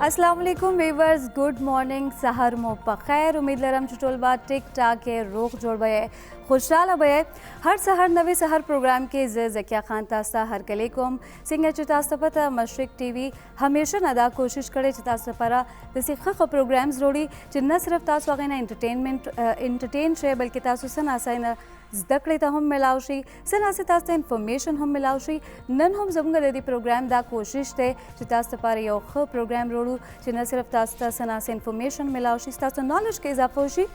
अस्सलाम वालेकुम viewers, good morning, सहर मो पखैर। उम्मीद लरम चुटोल बा टिक टाक के रोक जोड़ बे खुशहाल बे हर सहर नवे सहर प्रोग्राम के ज़किया खान तास्ता हर कलेकुम सिंगर चितास्ता पता मशरिक टीवी हमेशा नदा कोशिश करे चितास्ता परा दसी खख प्रोग्राम्स रोड़ी जिन न सिर्फ तासु अगेना एंटरटेन शे बल्कि तासु सन आसाइना ज़दकड़े ता हम मिलावशी सन आसे तास्ता इन्फॉर्मेशन हम मिलावशी नन हम जमुंगा दे प्रोग्राम दा कोशिश थे चितास्ता पारे यो ख प्रोग्राम रोड़ू जिन न सिर्फ तास्ता सन आसे इन्फॉर्मेशन मिलावशी तास्ता नॉलेज के इजाफा होशी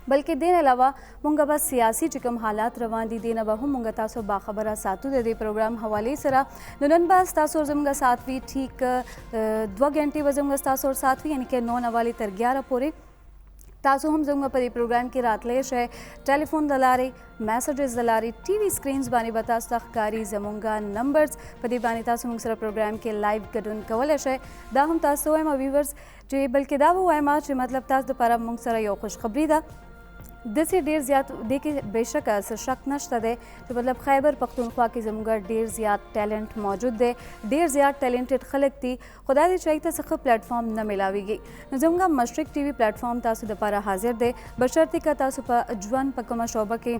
बल्कि दिन अलावा मुंगा बस सियासी चिकम हालात रवान दी दिन अब हम मुंगा तासो बाखबरा सातु दे प्रोग्राम हवाले सरा नुनन बास तासो जमुंगा सातवीं ठीक 2 घंटे बजमुंगा तासो और सातवीं यानी कि 9 नवाली तर 11 पूरे तासो हम जमुंगा पर प्रोग्राम की रात लेश है टेलीफोन दलारे मैसेजेस दलारे टीवी स्क्रीन्स बानी बतास तखकारी जमुंगा नंबर्स पदी बानी तासो मुंग सरा प्रोग्राम के लाइव गडुन कवलश है दा हम तासो है व्यूअर्स जे बल्कि दा वो है मा मतलब तास दोबारा मुंग सरा यो खुशखबरी दा दसी ढेर ज़्यादा देखिए बेशक असर शक नश्ता दे तो मतलब खैबर पख्तूनख्वा की जमुंगा ढेर ज़्यादा टैलेंट मौजूद दे ढेर ज़्यादा टैलेंटेड खलक थी खुदा दी चाहिए सख प्लेटफॉर्म न मिलावीगी जमुंगा मशरिक टीवी प्लेटफॉर्म तासु दोबारा हाजिर दे बशर्ती का तासु पर जवान पकमा शोबा के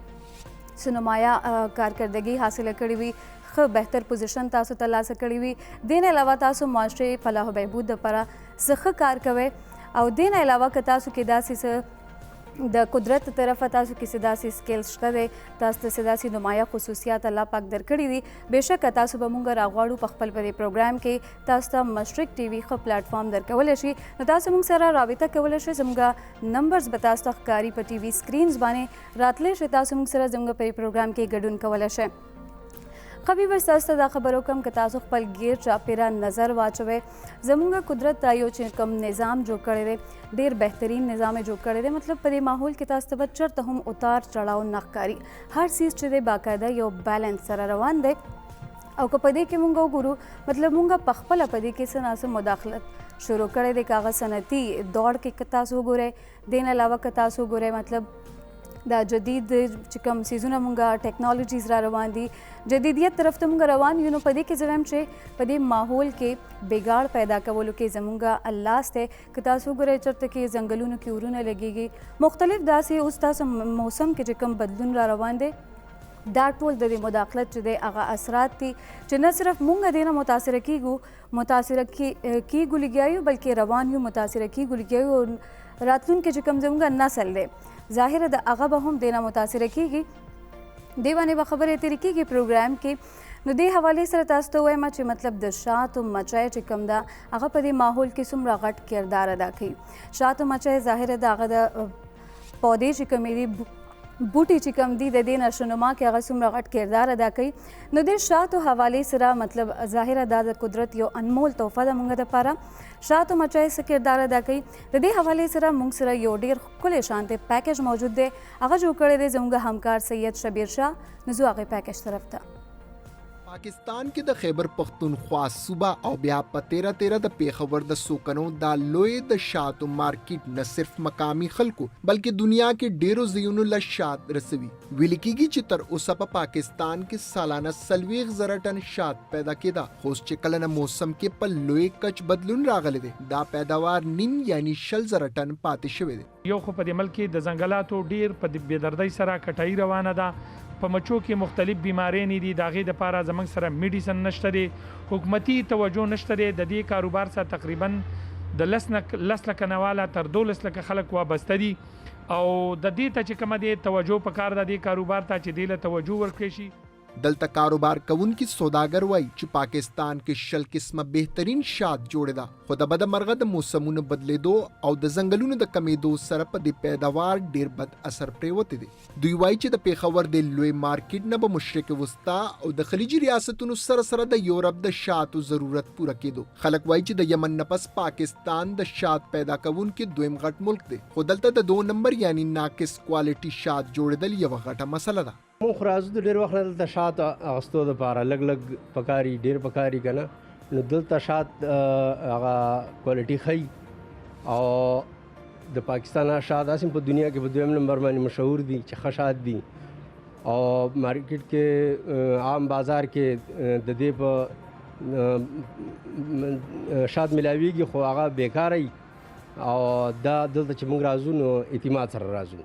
सुनुमाया कारकर्दगी हासिल करी हुई ख बेहतर पोजीशन तासु तला सकड़ी हुई दिन अलावा तासु माशरे फलाह बहबूद दपारा सख कार कवे और दिन अलावा का तासु के दासी से द कुदरत तरफ तासु की सिदासी स्किल्स शते तासु सिदासी नुमाया खसूसियात अल्लाह पाक दरकड़ी दी बेशक तासु बमुंगा रागवाड़ू पखपल पर प्रोग्राम के तासु मशरिक टीवी ख प्लेटफॉर्म दरकवलशी तासु मुंग सरा राबिता कवलशी जमुंगा नंबर्स बतास तखकारी पर टीवी स्क्रीन्स बाने रातले तासु मुंग सरा जमुंगा पर प्रोग्राम के गडुन कवलश खबी वर सस्ता खबरों कम कतासु पल गिर चापेरा नज़र वाचवे जमुंगा कुदरत तायो कम निज़ाम जो करे दे ढेर बेहतरीन निज़ाम जो करे दे मतलब पदे माहौल के तास बच्चर तो हम उतार चढ़ाव नकारी हर चीज़ चीज़े बाकायदा यो बैलेंस सरा रवान दे और पदे के मुंगा गुरु मतलब मुंगा पखपल पदे के सना से मुदाखलत शुरू करे दे कागज सनती दौड़ के कतासु गुरे दिन अलावा कतासु गुरे मतलब दा जदीद चिकम सीज़ुना मुंगा टेक्नोलॉजीज़ रा रवान दी जदीदियत तरफ तो मुंगा रवान यूनो पदे के जरम चे पदे माहौल के बिगाड़ पैदा कवलो के जमुंगा अल्लाह से कतासु गुरे चरते के जंगलों की उरुन लगेगी मुख्तलिफ दासी उस तास मौसम के चिकम बदलून रा रवान दे दाटोल दे मुदाखलत दे आगा असरात थी जो न सिर्फ मुंगा देना मुतासर की गुलियायु बल्कि रवान यू मुतासर की गुलियायु और रातलून के चिकम जमुंगा नसल दे ज़ाहिर द आगा बहम देना मुतासर की देवाने बखबर तरीके के प्रोग्राम के नुदे हवाले से तास्तो हुए मच मतलब द शात मचाए चिकम दा आगा पदे माहौल के सुमरा गट किरदार अदा की शात मचाए ज़ाहिर द आगा द पौधे चिकमेरी बूटी चिकम दी दे नशोनुमा के आगा सुमरा गट किरदार अदा की नुदे शात हवाले सरा मतलब ज़ाहिर दा कुदरत यो अनमोल तोहफा दा मुंगा द पारा शात मचाए से किरदार अदा की दे हवाले सरा मुंग सरा यो डेर खुले शांति पैकेज मौजूद दे आगा जो करे दे जमुंगा हमकार सैयद शबीर शाह नजू आगे पैकेज तरफ था पाकिस्तान के द खैबर पख्तूनख्वा सूबा और ब्या प 13 द पेशवर द सोकनो द लोए द शात मार्केट न सिर्फ मकामी खलको बल्कि दुनिया के डेरो ज़ियुन शात रसवी विलिकीगी चितर उसप पाकिस्तान के सालाना सलवेग ज़रा टन शात पैदा केदा होस चिकलन मौसम के पल लोए कच बदलुन रागले दे दा पैदावार निम यानी शल ज़रा टन पाते शवे दे यो खो पदे मल्की द जंगलातो ढेर पद बेदर्दी सरा कटाई रवाना दा په مچو کې مختلف بیمارۍ نه دي داغه د پاره زمنګ سره میډیسن نشته دي حکومتي توجه نشته دي د دې کاروبار سره تقریبا د لس لک نواله تر 12 لک خلک وابسته دي او د دې ته چې کوم دي توجه پکار د دې کاروبار ته چې د توجه ورکړي شي दलता कारोबार कवन की सौदागर वाई च पाकिस्तान के शल किस्म बेहतरीन शाद जोड़े दा खुदा बद मरगद मौसमुन बदले दो और द जंगलुन द कमी दो सरप द पैदावार डेर बद असर प्रेवते दे दुई वाई च द पेशवर दे लोए मार्केट न ब मशरिक वस्ता और द खलीजी रियासतुन sir sir the Europe the शाद जरूरत पूरा के दो खलक वाई च द यमन नपस पाकिस्तान द शाद पैदा कवन के दोम गट मुल्क दे खुदलता द 2 नंबर यानी नाकिस क्वालिटी शाद जोड़े दल यव गटा मसला दा مخ راځو د ډیر وخت دلته شات اغستو د پاره لګ لګ پکاري ډیر پکاري کنه نو دلته شات هغه کوالټي خي او د پاکستان شات اسیم په دنیا کې په دویم نمبر باندې مشهور دي چې خشات دي او مارکیټ کې عام بازار کې د دې په شات ملاویږي خو هغه بیکاره او دا دلته چې موږ راځو نو اعتماد سره راځو.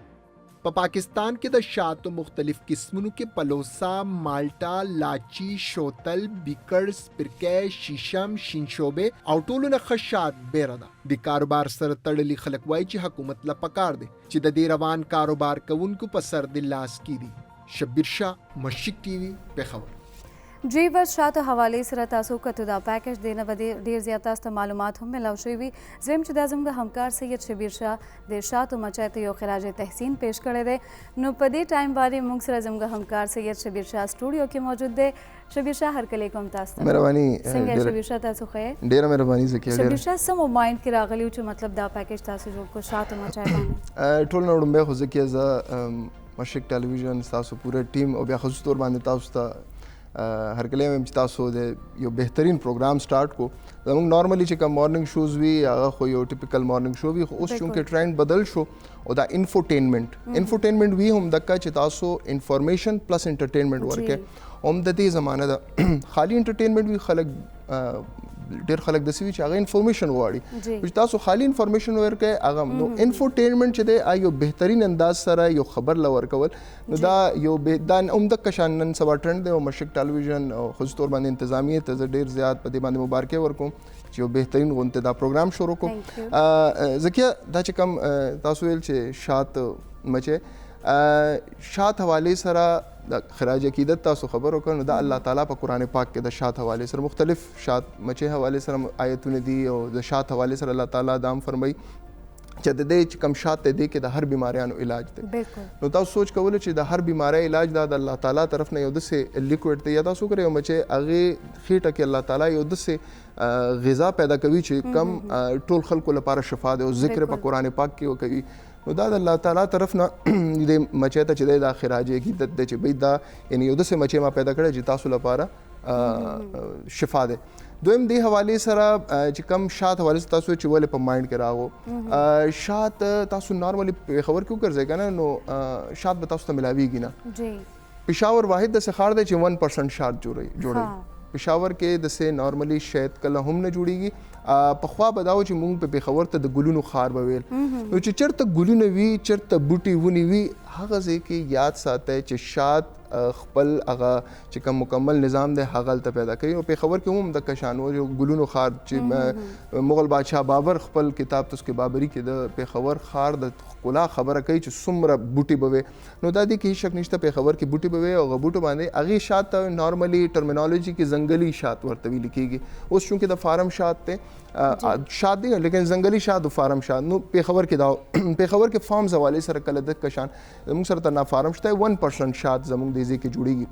په پاکستان کې د شاتو مختلف قسمونو کې پلوسا، مالټا، لاچی، شوتل، بیکړ، سپرکې، شیشم، شینشوبه او ټولو نه ښه شات بیره ده. د کاروبار سره تړلي خلک وایي چې حکومت له پکار دی چې د دې روان کاروبار کوونکو په سر د لاس کیږي. شبیر شاه، مشرق ټي وي، پېښور. ډریور شاتو حوالې سره تاسو کتو دا پیکج دینه به ډیر زیات تاسو معلومات هم ملو شوي وي. زم چې دا زموږ همکار سید شبیر شاه د شاتو مچۍ ته یو خراج تحسین پیش کړی دی. نو په دې ټایم باندې موږ سره زموږ همکار سید شبیر شاه سټوډیو کې موجود دی. شبیر شاه هرکلی کوم تاسو ته. مهرباني. څنګه شبیر شاه تاسو ښه یې؟ ډیره مهرباني زکیه. شبیر شاه سمو مایند کې راغلی چې مطلب دا پیکج تاسو جوړ کو شاتو مچۍ باندې. ټول نو وړاندې خو زکیه ز مشرق ټلویزیون تاسو پوره ټیم او بیا خصوص تور باندې تاسو ته هر کله چې تاسو د یو بهترین پروګرام سٹارټ کو. زموږ نارملی چې کوم مارننګ شوز وی هغه خو یو ټیپیکل مارننګ شو وی، خو اوس چونکه ټرند بدل شو او دا انفوټینمنت وی هم دکا چې تاسو انفارمیشن پلس انټرټینمنٹ ورکه هم د دې زمانه دا خالی انټرټینمنٹ وی خلک ډیر خلک د سوي چې هغه انفارمیشن غواړي چې تاسو خالی انفارمیشن ورکه هغه نو انفوټینمنٹ چې دی یو بهترین انداز سره یو خبر لور کول نو دا یو دا عمده کشان نن سبا ټرند دی او مشرق ټلویزیون او خصوص تور باندې انتظامیه ته ډیر زیات په دې باندې مبارکي ورکوم چې یو بهترین غونته دا پروګرام شروع کو. زکیه دا چې کوم تاسو ویل چې شات مچه شات حواله سره د خراج عقیدت تاسو خبر وکړو نو دا الله تعالی په قران پاک کې د شات حواله سره مختلف شات مچه حواله سره آیتونه دي او د شات حواله سره الله تعالی دام فرمایي چې د دې کم شات دې کې د هر بیماریانو علاج دی. نو تاسو سوچ کول چې د هر بیماری علاج د الله تعالی طرف نه یو د سه لیکوډ دی یا تاسو کوي مچه هغه خېټه کې الله تعالی یو د سه غذا پیدا کوي چې کم ټول خلکو لپاره شفا دی او ذکر په قران پاک کې کوي. نو دا د الله تعالی طرف نه د مچې ته چې د خراج عقیدت د چې بي دا یعنی یو د سه مچې ما پیدا کړی چې تاسو لپاره شفا ده. دویم دی حواله سره چې کم شات حواله تاسو چې ولې په مایند کې راغو شات تاسو نارملی خبر کیوں ګرځي کنه نو شات به تاسو ته ملاويږي نه جی. پېښور واحد د سخار دی چې 1% شات جوړي پېښور کې د سه نارملی شاید کله هم نه جوړيږي. په خوا بداو چې مونږ په پېښور ته د ګلونو خار بویل نو چې چرته ګلونه وی چرته بوټي ونی وی هغه ځکه یاد ساتي چې شات خپل هغه چې کوم مکمل نظام دی هغه ته پیدا کوي او پېښور کې هم د کشانو جو ګلونو خار چې مغل بادشاہ بابر خپل کتاب تسکه بابری کې د پېښور خار د خلا خبره کوي چې څومره بوټي بوي نو دا دي کې شک نشته پېښور کې بوټي بوي او غبوټو باندې اغه شات نارملی ټرمینالوجي کې زنګلي شات ورته ویل کېږي. اوس چونکه د فارم شات ته شات دی لیکن زنګلي شات او فارم شات نو پېښور کې دا پېښور کې فارمز حواله سره کله د کشان موږ سره ته نه فارم شته 1% شات زموږ دیزي کې جوړیږي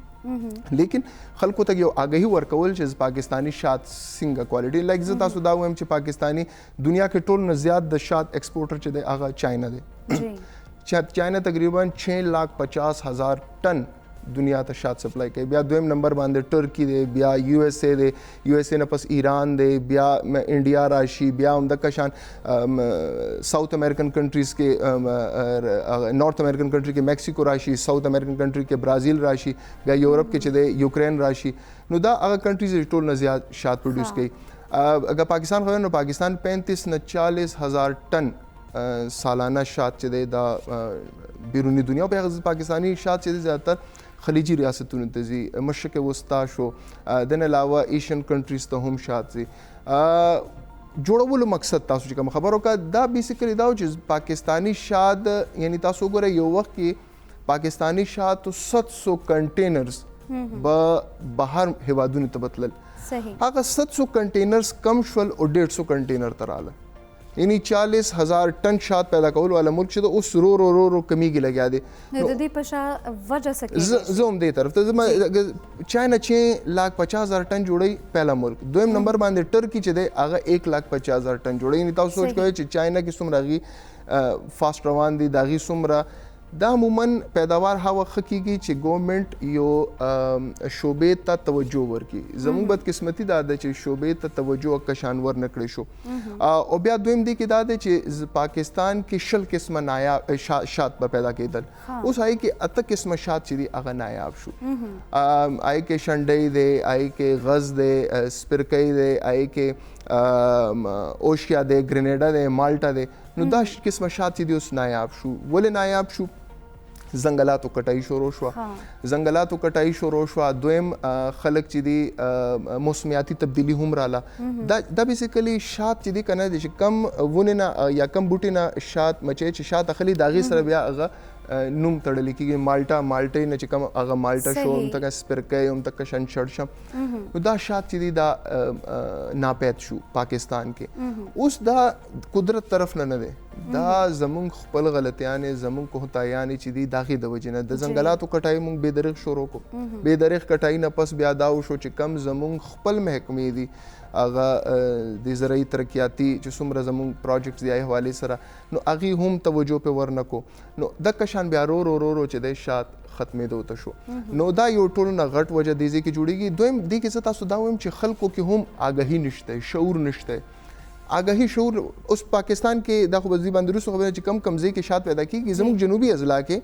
لیکن خلکو ته یو آگاهی ورکول چې پاکستانی شات څنګه کوالټي لایک زه تاسو دا وایم چې پاکستانی دنیا کې ټول نه زیات د شات ایکسپورټر چې دی هغه چاینا دی. چاینا تقریبا 6,50,000 ټن دنیا ته شات سپلای کوي. بیا دویم نمبر باندې ترکی دی، بیا یو ایس اے دی، یو ایس اے نه پس ایران دی، بیا انډیا راشي، بیا هم د کشان ساؤथ امریکن کنټریز کې نارث امریکن کنټری کې میکسیکو راشي، ساؤथ امریکن کنټری کې برازیل راشي، بیا یورپ کې چې دی یوکرین راشي. نو دا هغه کنټریز ټول نه زیات شات پروډوس کوي. اگر پاکستان خو نو پاکستان 35 نه 40,000 ټن سالانه شات چې دی دا بیرونی دنیا په پاکستانی شات چې زیاتره خلیجی ریاستونو ته ځي، مشرق وسطا شو، دن علاوه ایشین کنټریز ته هم شات ځي. جوړولو مقصد تاسو چې کوم خبرو کا دا بیسیکلی دا چې پاکستانی شات یعنی تاسو ګورئ یو وخت کې پاکستانی شات 700 کنټینرز بهر هوادونو ته بتلل. صحیح. هغه 700 کنټینرز کم شول او 150 کنټینر تراله یعنی 40,000 ټن شات پیدا کول والا ملک چې اوس رو کمیږي لګیا دی. د دې په شا وجه سکه زوم دې طرف ته چاینا 6,50,000 ټن جوړي پہلا ملک. دویم نمبر باندې ترکی چې دی هغه 1,50,000 ټن جوړي. یعنی تاسو سوچ کوئ چې چاینا کې څومره غي فاست روان دي داغي څومره دا عموما پیداوار هغه وخت کیږي چې ګورنمنت یو شوبې ته توجه ورکړي. زموږ بدقسمتي دا ده چې شوبې ته توجه کشان ور نه کړی شو. او بیا دویم دی کې دا ده چې پاکستان کې 20 قسمه نایاب شات به پیدا کېدل. اوس هغې کې 8 قسمه شات چې دي هغه نایاب شو. هغې کې شنډۍ دی، هغې کې غز دی، سپرکۍ دی، هغې کې اوشیا دی، ګرینیډا دی، مالټا دی. نو دا قسمه شات چې دي اوس نایاب شو. ولې نایاب شو؟ ځنګلاتو کټای شروع شوه. ځنګلاتو کټای شروع شوه. دویم خلک چې دي موسمیاتي تبدیلی هم رااله. دا بیسیکلی شات چې دي که نه دی چې کم ونې نه یا کم بوټي نه شات مچۍ چې شات اخلي د هغې سره بیا هغه نوم تړلی کېږي. مالټۍ نه چې کوم هغه مالټه شو، همدغه سپرکۍ، همدغه شنشړ شم. نو دا شات چې دي دا ناپید شو پاکستان کې. اوس دا قدرت طرف نه دی، دا زمونږ خپل غلطیانې، زمونږ کوهتایانې چې دي د هغې د وجې نه. د ځنګلاتو کټایي مونږ بې دریغ شروع کړو. بې دریغ کټایي نه پس بیا دا وشو چې کم زمونږ خپل محکمې دي هغه د زرعي ترقیاتي چې څومره زمونږ پروجیکټس دی حوالې سره، نو هغې هم توجه پې ور نه کړو. نو دغه شان بیا رو چې دی شات ختمېدو ته شو. نو دا یو ټولو نه غټ وجه دې ځای کې جوړېږي. دویم دې کې زه تاسو دا وایم چې خلکو کې هم آګاهي نشته، شعور نشته. آګاهي شعور اوس پاکستان کې دا خو به دې باندې وروسته خبره چې کم ځای کې شات پیدا کېږي. زموږ جنوبي اضلاع کې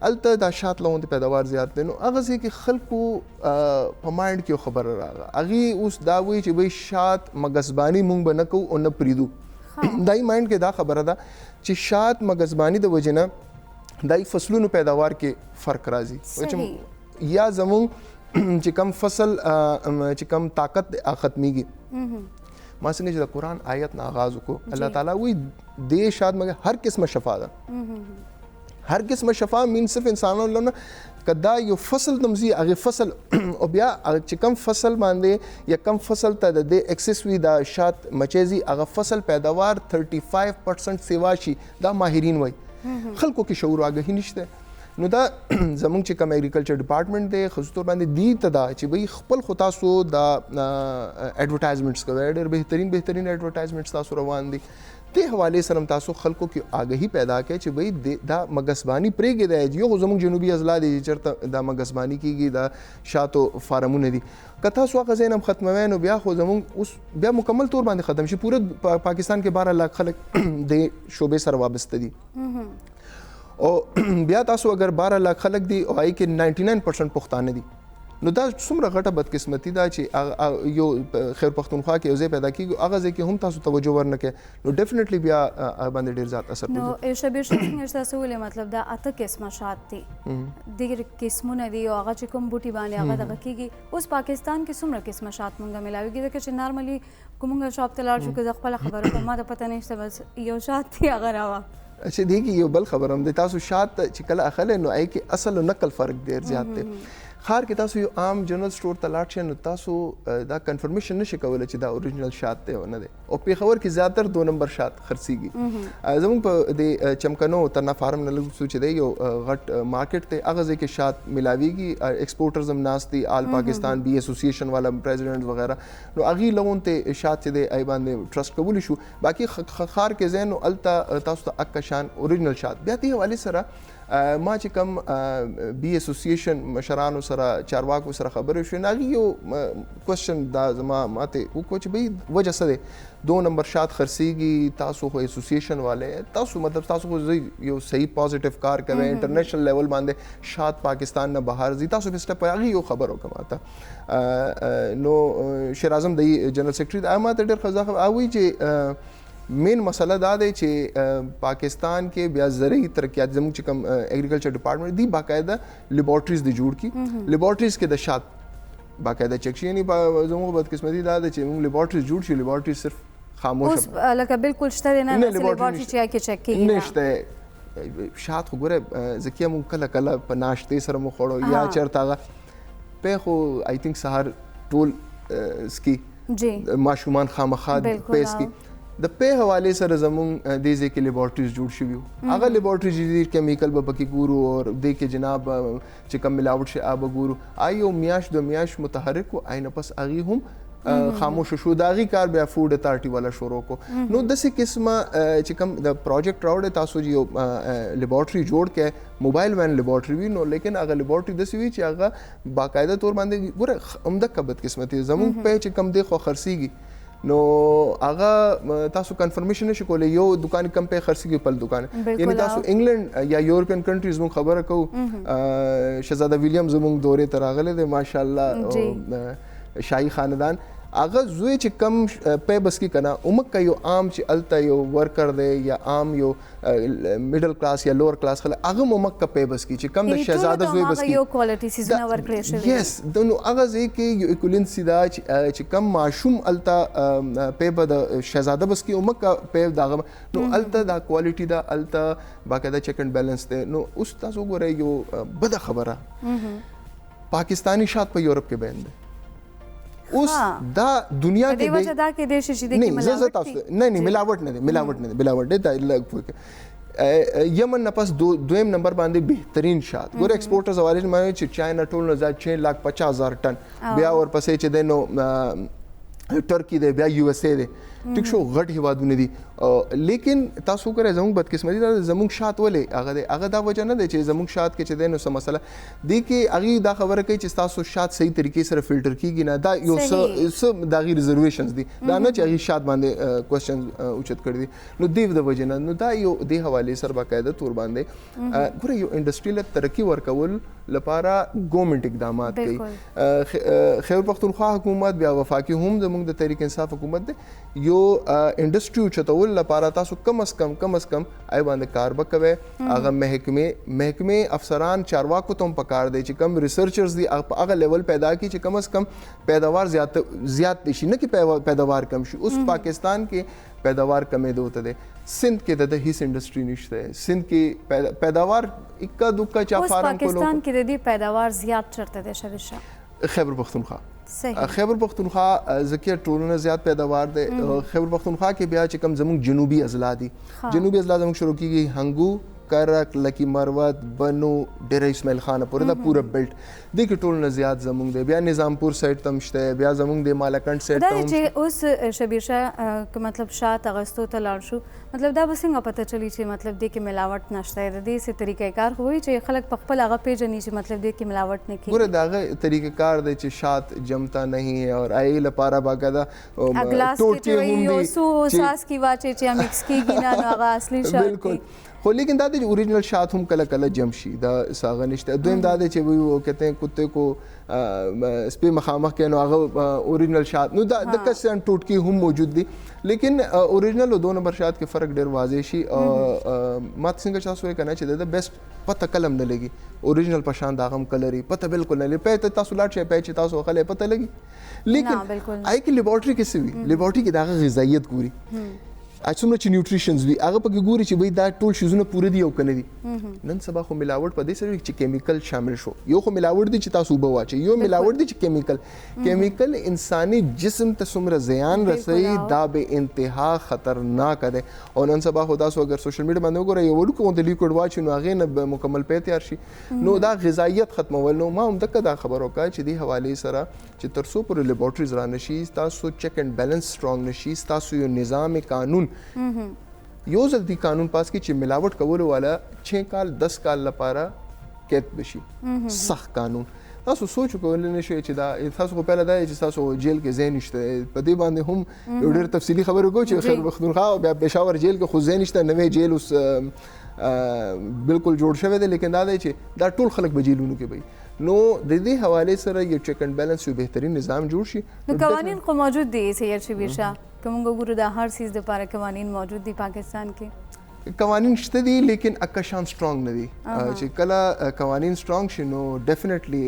هلته دا شات لغونې پیداوار زیات دی. نو هغه ځای کې خلکو په مایند کې یو خبره راغله. هغې اوس دا وایي چې بھئی شات مګزباني مونږ به نه کوو او نه پرېږدو. دای مایند کې دا خبره ده چې شات مګزباني د وجې نه دای فصلونو پیداوار کې فرق راځي. یا زمونږ چې کم فصل چې کم طاقت ختمیږي. ما څنګه چې د قرآن آیت نه آغاز وکړو، الله تعالی وایي دې شاد مګر هر قسمه شفا ده. هر قسمه شفا مین صرف انسانانو نه که دا یو فصل تمزي هغه فصل او بیا چې کم فصل باندې یا کم فصل ته د ایکسس وی دا شات مچېزي هغه فصل پیداوار 35% سیوا شي. دا ماهرین وایي. خلکو کې شعور آګاهي نشته. نو دا زمونږ چې کوم اګریکلچر ډپارټمنټ دی خصوص طور باندې دی ته دا چې بھئی خپل خو تاسو دا ایډورټایزمنټس کوئ، ډېر بهترین ایډورټایزمنټس تاسو روان دي. دې حوالې سره تاسو خلکو کې آګاهي پیدا کړئ چې بھئی دا مګزباني پرېږدی دی. یو خو زموږ جنوبي اضلاع دي چې چېرته دا مګزباني کېږي، دا شاتو فارمونه دي. که تاسو هغه ځای نه هم ختموئ نو بیا خو زموږ اوس بیا مکمل طور باندې ختم شي. پوره پاکستان کې 12 لاکھ خلک د شعبې سره وابسته دي. او بیا تاسو اگر 12 لاکھ خلک دي او هغې کې 99% پښتانه دي. نو دا څومره غټه بدقسمتي ده چې یو خیبر پختونخوا کې یو ځای پیدا کېږي، هغه ځای کې هم تاسو توجه ورنه کړئ نو ډیفینیټلی بیا باندې ډېر زیات اثر نو شبیر څنګه تاسو ولې مطلب دا 8 قسمه شات دي، ډېر قسمونه دي او هغه چې کوم بوټي باندې هغه دغه کېږي. اوس پاکستان کې څومره قسمه شات مونږ ملاویږي ځکه چې نارملي کومه شاپ ته لاړ شو که زه خپله خبره کوم ما ته پته نشته، بس یو شات دی هغه راوه. اچھا دیکھیے یو بل خبر هم دی تاسو شات چې کله اخلئ نو هغې کې اصل او نقل فرق ډېر زیات دی. ښار کې تاسو یو عام جنرل سټور ته لاړ شئ نو تاسو دا کنفرمیشن نشئ کولی چې دا اوریجنل شات دی او نه دی. او پېښور کې زیاتر 2 نمبر شات خرڅېږي. زموږ په د چمکنو ترنا فارم نه لږ څه چې دی یو غټ مارکیټ دی، هغه ځای کې شات ملاویږي. ایکسپورټرز هم ناست دي، آل پاکستان بی ایسوسیشن والا پریزیډنټ وغیرہ، نو هغې لغون ته شات چې دی هغې باندې ټرسټ کولی شو. باقي ښار کې ځای نو هلته تاسو ته اکه شان اوریجنل شات. بیا دې حوالې سره ما چې کوم بی ایسوسیشن مشرانو سره چارواکو سره خبرې شوې نو هغې یو کوشچن دا زما ماته وکړو چې بھئی وجه څه دی، 2 نمبر شات خرڅېږي، تاسو خو ایسوسیشن والے تاسو مطلب تاسو خو یو صحیح پازیټیو کار کوئ، انټرنیشنل لیول باندې شات پاکستان نه بهر ځي، تاسو په سټپ هغې یو خبر وکړه ماته. نو شیر اعظم د جنرل سیکرټري د ما ته ډېر ښه هغه وایي چې مین مسله دا دی چې پاکستان کې بیا زرعي ترقیات زموږ چې کوم ایګریکلچر ډپارټمنټ دی باقاعده لیبارټریز دی جوړ کړي. لیبارټریز کې د شات باقاعده چک شي. یعنی زموږ بدقسمتي دا ده چې موږ لیبارټریز جوړ شي، لیبارټریز صرف خاموش اوس لکه بالکل شته دی نه لیبارټري چې هغې کې چک کېږي نشته. شات خو ګوره زکیه مونږ کله کله په ناشتې سره مو خوړو یا چېرته هغه پی خو آی تھنک سهار ټول سکي ماشومان خامخا پی سکي. د پی حوالې سره زمونږ دې ځای کې لیبارټریز جوړ شوي وو. هغه لیبارټري چې ډېر کیمیکل به پکې ګورو او دې کې جناب چې کوم ملاوټ شي هغه به ګورو. یو میاشت 2 میاشت متحرک و آی نه پس هغې هم خاموش شو دا غي کار بیا فود اتارټي والا شروع کو نو دسه قسمه چې کوم د پروجیکټ راوړ تاسو یو لیبارټري جوړ کې موبایل وین لیبارټري وی نو لیکن هغه لیبارټري دسه وی چې هغه باقاعده تور باندې ګوره عمده کبد قسمتي زمون په چې کم دی خو خرسيږي نو هغه تاسو کنفرمیشن نشئ کولای یو دکان کم په خرڅي په دکان یعنی تاسو انګلند یا یورپین کنټریز مون خبره کو شهزاده ویلیام زمون دورې تراغله د ماشاءالله شاهي خاندان هغه زوی چې کم په بس کې کنه اومک یو عام چې الته یو ورکر دی یا عام یو میډل کلاس یا لوور کلاس خلک هغه اومک په بس کې چې کم د شهزاده زوی بس کې یو کوالټي سیزونه ورکړی شوی یس نو هغه ځای کې یو اکولنسی دا چې کم ماشوم الته په د شهزاده بس کې اومک په داغه نو الته دا کوالټي دا الته باقاعده چیک اینڈ بیلنس دی نو اوس تاسو ګورئ یو بد خبره پاکستانی شات په یورپ کې بیان دی اوس دا دنیا کې دی وجه دا کې د شي د ملاوټ نه ملاوټ دی دا لګ یمن نه پس دویم نمبر باندې بهترین شات ګور ایکسپورټرز حواله مې چې چاینا ټول نه 6,50,000 ټن بیا ورپسې چې د نو ترکی دی بیا یو اس اے دی ټیک شو غټ هیوادونه دي لیکن تاسو ګره زموږ بدقسمتي دا زموږ شات ولې هغه دا وجه نه دی چې زموږ شات کې چې دی نو څه مسله دی کې هغه دا خبره کوي چې تاسو شات صحیح طریقې سره فلټر کیږي نه دا یو څه دا غي ریزرویشنز دي دا نه چې هغه شات باندې کوېسچن اوچت کړی دي نو دی د وجه نه نو دا یو د حواله سره باقاعده تور باندې ګوره یو انډستریل ترقی ورکول لپاره ګورنمنت اقدامات کوي خیبر پختونخوا حکومت بیا وفاقي هم زموږ د تحریک انصاف حکومت دی یو انډستری چتول لپاره تاسو کم از کم آی باندې کار وکوي هغه محکمه افسران چارواکو ته پکار دی چې کم ریسرچرز دی هغه لیول پیدا کی چې کم از کم پیداوار زیات شي نه کې پیداوار کم شي اوس پاکستان کې پیداوار کمې دوته دی سندھ کې د هیڅ انډستری نشته سندھ کې پیداوار اکا دوکا چا فارم کولو پاکستان کې د دې پیداوار زیات چرته دی شویشه خیبر پختونخوا خیبر پختونخوا زکیه ټولونه زیات پیداوار دی خیبر پختونخوا کې بیا چې کم زموږ جنوبي اضلاع دي جنوبي اضلاع زموږ شروع کیږي هنګو کرک لکی مروت بنو ډیر اسماعیل خان پورې دا پورا بیلټ د کې ټولونه زیات زموږ دی بیا نظامپور سایډ تم شته بیا زموږ د مالکند سایډ دا چې اوس شبیر شاه مطلب شات اغستو ته لاړ شو مطلب دا به څنګه پته چلی چې مطلب د کې ملاوټ نشته د دې څه طریقې کار وایي چې خلک په خپل هغه پیژني چې مطلب د کې ملاوټ نه کوي ګوره داغه طریقې کار دی چې شات جمتا نہیں ہے اور ای لپاره باقاعده ټوټ کې هم دي سو ساس کی واچي چې مکس کیږي نه هغه اصلي شات بالکل خو لیکن دا د اوریجنل شات هم کله کله جمشي دا ساغه نشته دویم دا چې وو کہتے ہیں کتے کو سپی مخامخ کې نو هغه اوریجنل شات نو دا د کسان ټوټکی هم موجود دي لیکن اوریجنل او 2 نمبر شات کې فرق ډیر واضح شي مات څنګه تاسو یې کنه چې د بیسټ پته کلم نه لګي اوریجنل پشان دا غم کلري پته بالکل نه لګي پته تاسو لاټ شي پېچ تاسو خلې پته لګي لیکن آی کې لیبارټري کې سوي لیبارټري کې دا غذایت ګوري اڅومره چې نیوټریشنز وي هغه پکې ګوري چې وای دا ټول شیزونه پوره دي او کنه دي نن سبا خو ملاوټ په دې سره چې کیمیکل شامل شو یو خو ملاوټ دي چې تاسو به واچي یو ملاوټ دي چې کیمیکل انساني جسم ته څومره زیان رسوي دا به انتها خطرناک ده او نن سبا خو تاسو اگر سوشل میډیا باندې وګورئ یو وړو کوم د لیکوډ واچي نو هغه نه مکمل په تیار شي نو دا غذایت ختمول نو ما هم دغه دا خبر وکړه چې دی حواله سره چې ترسو پر لیبارټریز را نشي تاسو چیک اینڈ بیلنس سترونګ نشي تاسو یو نظام قانون یو ځل دی قانون پاس کی چې ملاوټ کول والا 6 کال 10 کال لپاره قید بشي سخت قانون تاسو سوچ کولای نشئ چې دا تاسو په پیله دا چې تاسو جیل کې ځای نشته په دې باندې هم یو ډېر تفصیلی خبرې کوم چې خیبر پختونخوا او بیا پېښور جیل کې خو ځای نشته نوې جیل اوس بالکل جوړ شوی دی لیکن دا دی چې دا ټول خلک به جیلونو کې وي نو د دې حواله سره یو چیک اینڈ بیلنس یو بهترین نظام جوړ شي نو قوانین خو موجود دي سید شبیر شاه کوم ګورو د هر چیز لپاره قوانین موجود دي پاکستان کې قوانین شته دي لیکن اکه شان سترونګ نه دي چې کله قوانین سترونګ شي نو ډیفینیټلی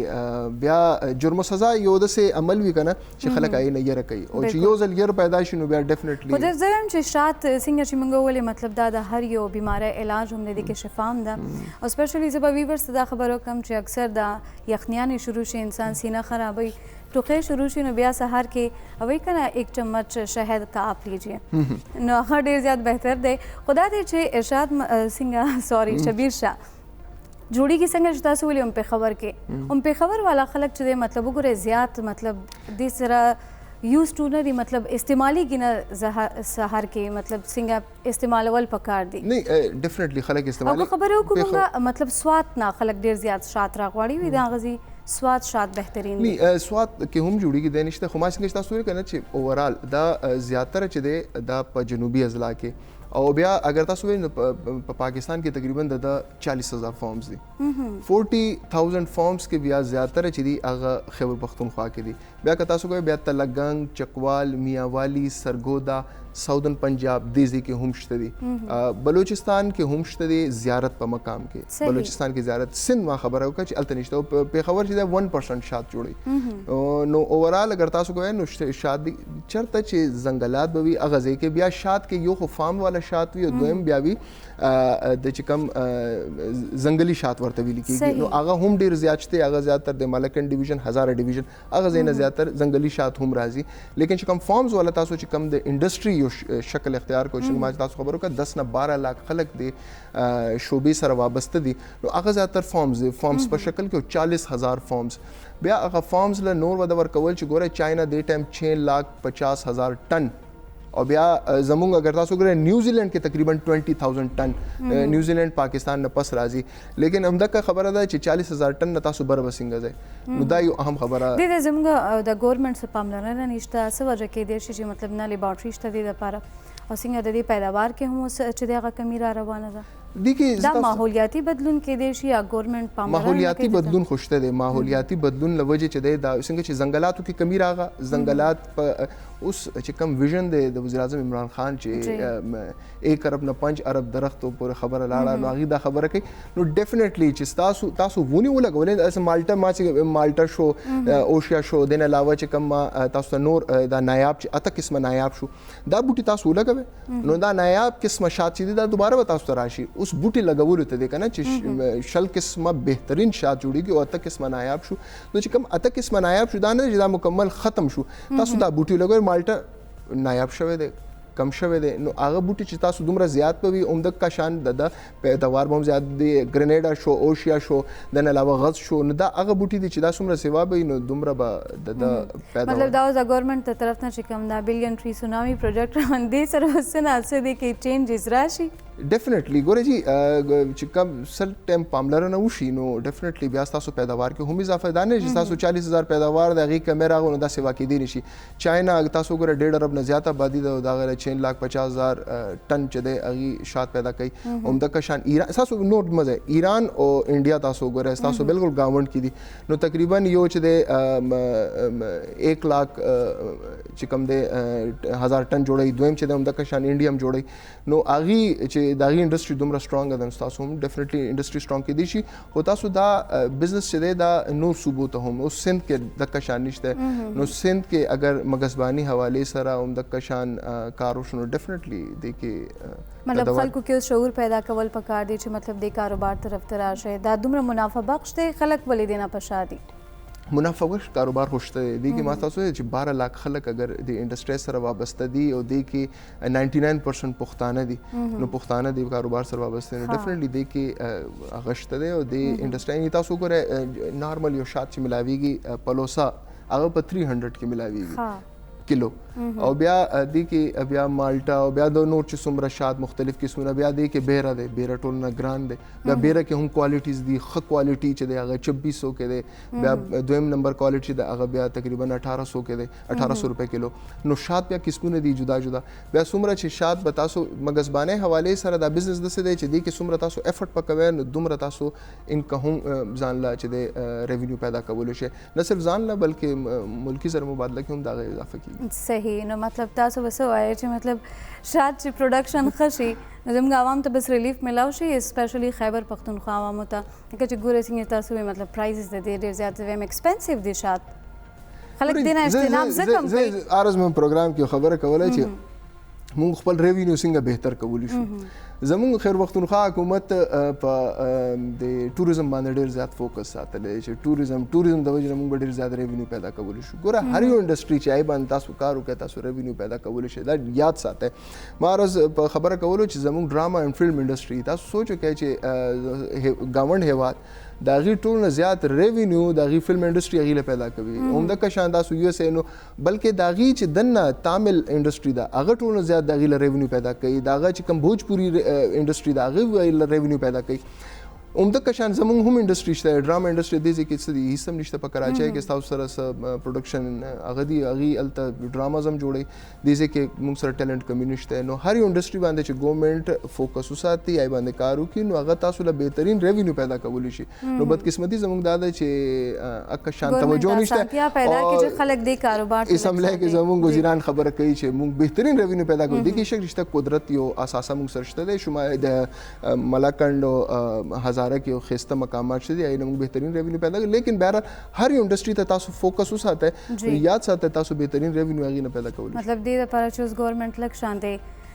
بیا جرم سزا یو د سه عمل وی کنه چې خلک آی نه یره کوي او چې یو ځل یره پیدا شي نو بیا ډیفینیټلی خو د زم چې شات څنګه چې موږ ولې مطلب دا د هر یو بیماری علاج هم د کې شفا هم ده او سپیشلی زبا ویورز دا خبرو کم چې اکثر دا یخنیان شروع شي انسان سینه خرابوي ټوخی شروع شي نو بیا سحر کې اوی کنه 1 چمچ شہد کا آپ لیجیے نو هغه ډیر زیات بهتر دی خدا دې چې ارشاد څنګه سوري شبیر شاه جوړی کې څنګه تاسو ولې په خبر کې په خبر والا خلک چې مطلب وګوره زیات مطلب دې سره یوز ټو نه دي مطلب استعمالي کې سحر کې مطلب څنګه استعمالول پکار دي نه ډیفینټلی خلک استعمالي او خبره وکړو مطلب سواد نه خلک ډیر زیات شات راغواړي وي دا غزي سواد شات بهترین دي سواد کې هم جوړیږي د نشته خو ما څنګه تاسو ویل کنه چې اوورال دا زیاتره چې دی دا په جنوبي اضلاع کې او بیا اگر تاسو وینئ په پاکستان کې تقریبا د 40,000 فارمز دي 40,000 فارمز کې بیا زیاتره چې دي هغه خیبر پختونخوا کې دي بیا که تاسو کوی بیا تلګنګ چکوال میاوالی سرګودا ساودن پنجاب دیزی کې هم شته دي بلوچستان کې هم شته دي زیارت په مقام کې بلوچستان کې زیارت سند ما خبره وکړه چې الته نشته په خبر چې 1% شات جوړي نو اوورال اگر تاسو کوی نو شات چرته چې زنګلات به وي اغازه کې بیا شات کې یو خو فارم والا شات وي او دویم بیا وي د چې کوم زنګلي شات ورته ویل کېږي نو هغه هم ډیر زیات شته هغه زیاتره د ملکن ډیویژن هزاره ډیویژن هغه زینه زیاتره زنګلي شات هم راځي لیکن چې کوم فارمز والا تاسو چې کوم د انډستری یو شکل اختیار کوي چې ما تاسو خبرو کا 10 نه 12 لاک خلک دي شوبې سره وابسته دي نو هغه زیاتره فارمز په شکل کې 40,000 فارمز بیا هغه فارمز له نور ود ورکول چې ګوره چاینا د ټایم 6,50,000 ټن او بیا زمونږ اگر تاسو ګورئ نیوزیلینډ کې تقریبا 20,000 ټن نیوزیلینډ پاکستان نه پس راځي لیکن همدغه خبره ده چې 40,000 ټن نه تاسو بر وسنګ ځای نو دا یو اهم خبره د زموږ د ګورنمنت څخه پاملرنه نشته څه وجه کې دي چې مطلب نه لیبارټری شته دي لپاره او څنګه د دې پیداوار کې هم چې دغه کمی را روانه ده دا ماحولیاتي بدلون کې دی شي یا ګورنمنت پاملرنه ماحولیاتي بدلون خوشته دی ماحولیاتي بدلون لوجه چې دی دا څنګه چې زنګلاتو کې کمی راغه زنګلات په اوس چې کوم ویژن دی د وزیر اعظم عمران خان چې 1 ارب نه 5 ارب درختو پورې خبره لاړه نو هغه دا خبره کوي نو ډیفینیټلی چې تاسو ونی ولګولې اس مالټا شو اوشیا شو دین علاوه چې کوم تاسو نور دا نایاب چې اته قسمه نایاب شو دا بوټي تاسو ولګوي نو دا نایاب قسمه شات چې دا دوباره تاسو راشي اوس بوټي لګولو ته دی کنه چې شل قسمه بهترین شات جوړیږي او اته قسمه نایاب شو نو چې کوم اته قسمه نایاب شو دا نه چې دا مکمل ختم شو تاسو دا بوټي لګوي مالټا نایاب شوی دی کم شوی دی نو هغه بوټي چې تاسو دومره زیات پوي عمدک کا شان د پیداوار هم زیات دی ګرینیډا شو اوشیا شو د علاوه غز شو نو دا هغه بوټي دي چې دا څومره سیوا به نو دومره به د پیداوار مطلب دا د ګورنمنت تر طرف نه چې کوم دا بلین ټری سونامي پروجیکټ باندې سره وسنه څه دي کې چینجز راشي ډیفینیټلی ګوره جی چې کوم سل ټایم پاملرنه وشي نو ډیفینیټلی بیا تاسو پیداوار کې هم اضافه ده نه چې تاسو 40,000 پیداوار د هغې کمې راغلو نو دا سیوا کېدی نشي چاینا تاسو ګوره 1.5 ارب نه زیاته آبادي ده د هغه 6,50,000 ټن چې دی هغې شات پیدا کوي همدغه شان ایران تاسو نور مزه ایران او انډیا تاسو ګوره تاسو بالکل گاونډ کې دي نو تقریبا یو چې دی 1 لاک چې کوم دی 1,000 ټن جوړي دویم چې دی همدغه شان انډیا هم جوړي نو هغې چې دا غي انډستری دومره سترونګ ده تاسو هم ډیفینیټلی انډستری سترونګ کې دي شي او تاسو دا بزنس چې دی دا نور صوبو ته هم اوس سند کې د کشان نشته نو سند کې اگر مګزبانی حواله سره هم د کشان کارو شنو ډیفینیټلی د کې مطلب خلکو کې شعور پیدا کول پکار دي چې مطلب د کاروبار طرف ته راشه دا دومره منافع بخش دی خلک ولې دینا پشادي منافع بخش کاروبار خوشته دی کې ما تاسو چې 12 لاک خلک اگر د انډستری سره وابسته دي او دی کې 99% پښتانه دي نو پښتانه د کاروبار سره وابسته نو ډیفینیټلی دی کې غشته دی او د انډستری تاسو ګوره نارمل یو شات چې ملاویږي پلوسا هغه په 300 کې ملاویږي کیلو او بیا دی کې بیا مالټا او بیا د نور چې څومره شات مختلف قسمونه بیا دی کې بیره دی بیره ټول نه ګران دی بیا بیره کې هم کوالټیز دي ښه کوالټي چې دی هغه 2600 کې دی بیا دویم نمبر کوالټي دی هغه بیا تقریبا 1800 کې دی 1800 روپے کیلو نو شات بیا قسمونه دي جدا جدا بیا څومره چې شات به تاسو مګزبانه حواله سره دا بزنس دسه دی چې دی کې څومره تاسو افورت پکوي نو دومره تاسو انکم هم ځان لا چې دی ریونیو پیدا کول شي نه صرف ځان لا بلکې ملکی زر مبادله کې هم دا اضافه کیږي صحیح نو مطلب تاسو وسه وایي چې مطلب شات چې پروډکشن خشي زموږ عوام ته بس ریلیف ملاو شي اسپیشلی خیبر پختونخوا عوامو ته چې ګوره څنګه تاسو مطلب پرایسز د ډیر زیات ویم ایکسپنسیو دي شات خلک دینه اجتناب زکم کوي ارز من پروګرام کې خبره کولای چې موږ خپل ریوینیو څنګه بهتر کولی شو زموږ خیبر پختونخوا حکومت په د ټوریزم باندې ډیر زیات فوکس ساتلی چې ټوریزم د وجې نه موږ ډیر زیات ریوینیو پیدا کولی شو ګوره هر یو انډستری چې آی باندې تاسو کار وکړئ تاسو ریوینیو پیدا کولی شئ دا یاد ساتئ ما عرض په خبره کولو چې زموږ ډراما اینډ فلم انډستری تاسو سوچ وکړئ چې ګاونډ هیواد د هغې ټول نه زیات ریونیو د هغې فلم انډسټري هغې له پیدا کوي همدغه شان تاسو یو اس اے نو بلکې د هغې چې دننه تامل انډسټري ده هغه ټول نه زیات د هغې له ریونیو پیدا کوي د هغه چې کوم بھوجپوري انډسټري ده هغې له ریونیو پیدا کوي همدغه شان زموږ هم انډسټري شته ډراما انډسټري دې ځای کې څه دي هیڅ هم نشته په کراچۍ کې ستاسو سره څه پروډکشن هغه دي هغې هلته ډراماز هم جوړوي دې ځای کې موږ سره ټیلنټ کمی نشته نو هر یو انډسټري باندې چې ګورنمنټ فوکس وساتي یا باندې کار وکړي نو هغه تاسو له بهترین ریونیو پیدا کولی شي نو بدقسمتي زموږ دا ده چې اکه شان توجه نشته چې خلک دې کاروبار اسمبلی کې زموږ وزیران خبره کوي چې موږ بهترین ریونیو پیدا کوو دې کې شک نشته قدرت یو اساسا موږ سره شته دی شما د ملاکنډ او هزاره کې خسته مقامات شته دي ایله موږ بهترین ریونیو پیدا کوي لیکن بهر هر یو انډسټری ته تاسو فوکس وساتئ یاد ساتئ تاسو بهترین ریونیو هغې نه پیدا کولی مطلب دې لپاره چې اوس ګورنمنټ لږ شان دی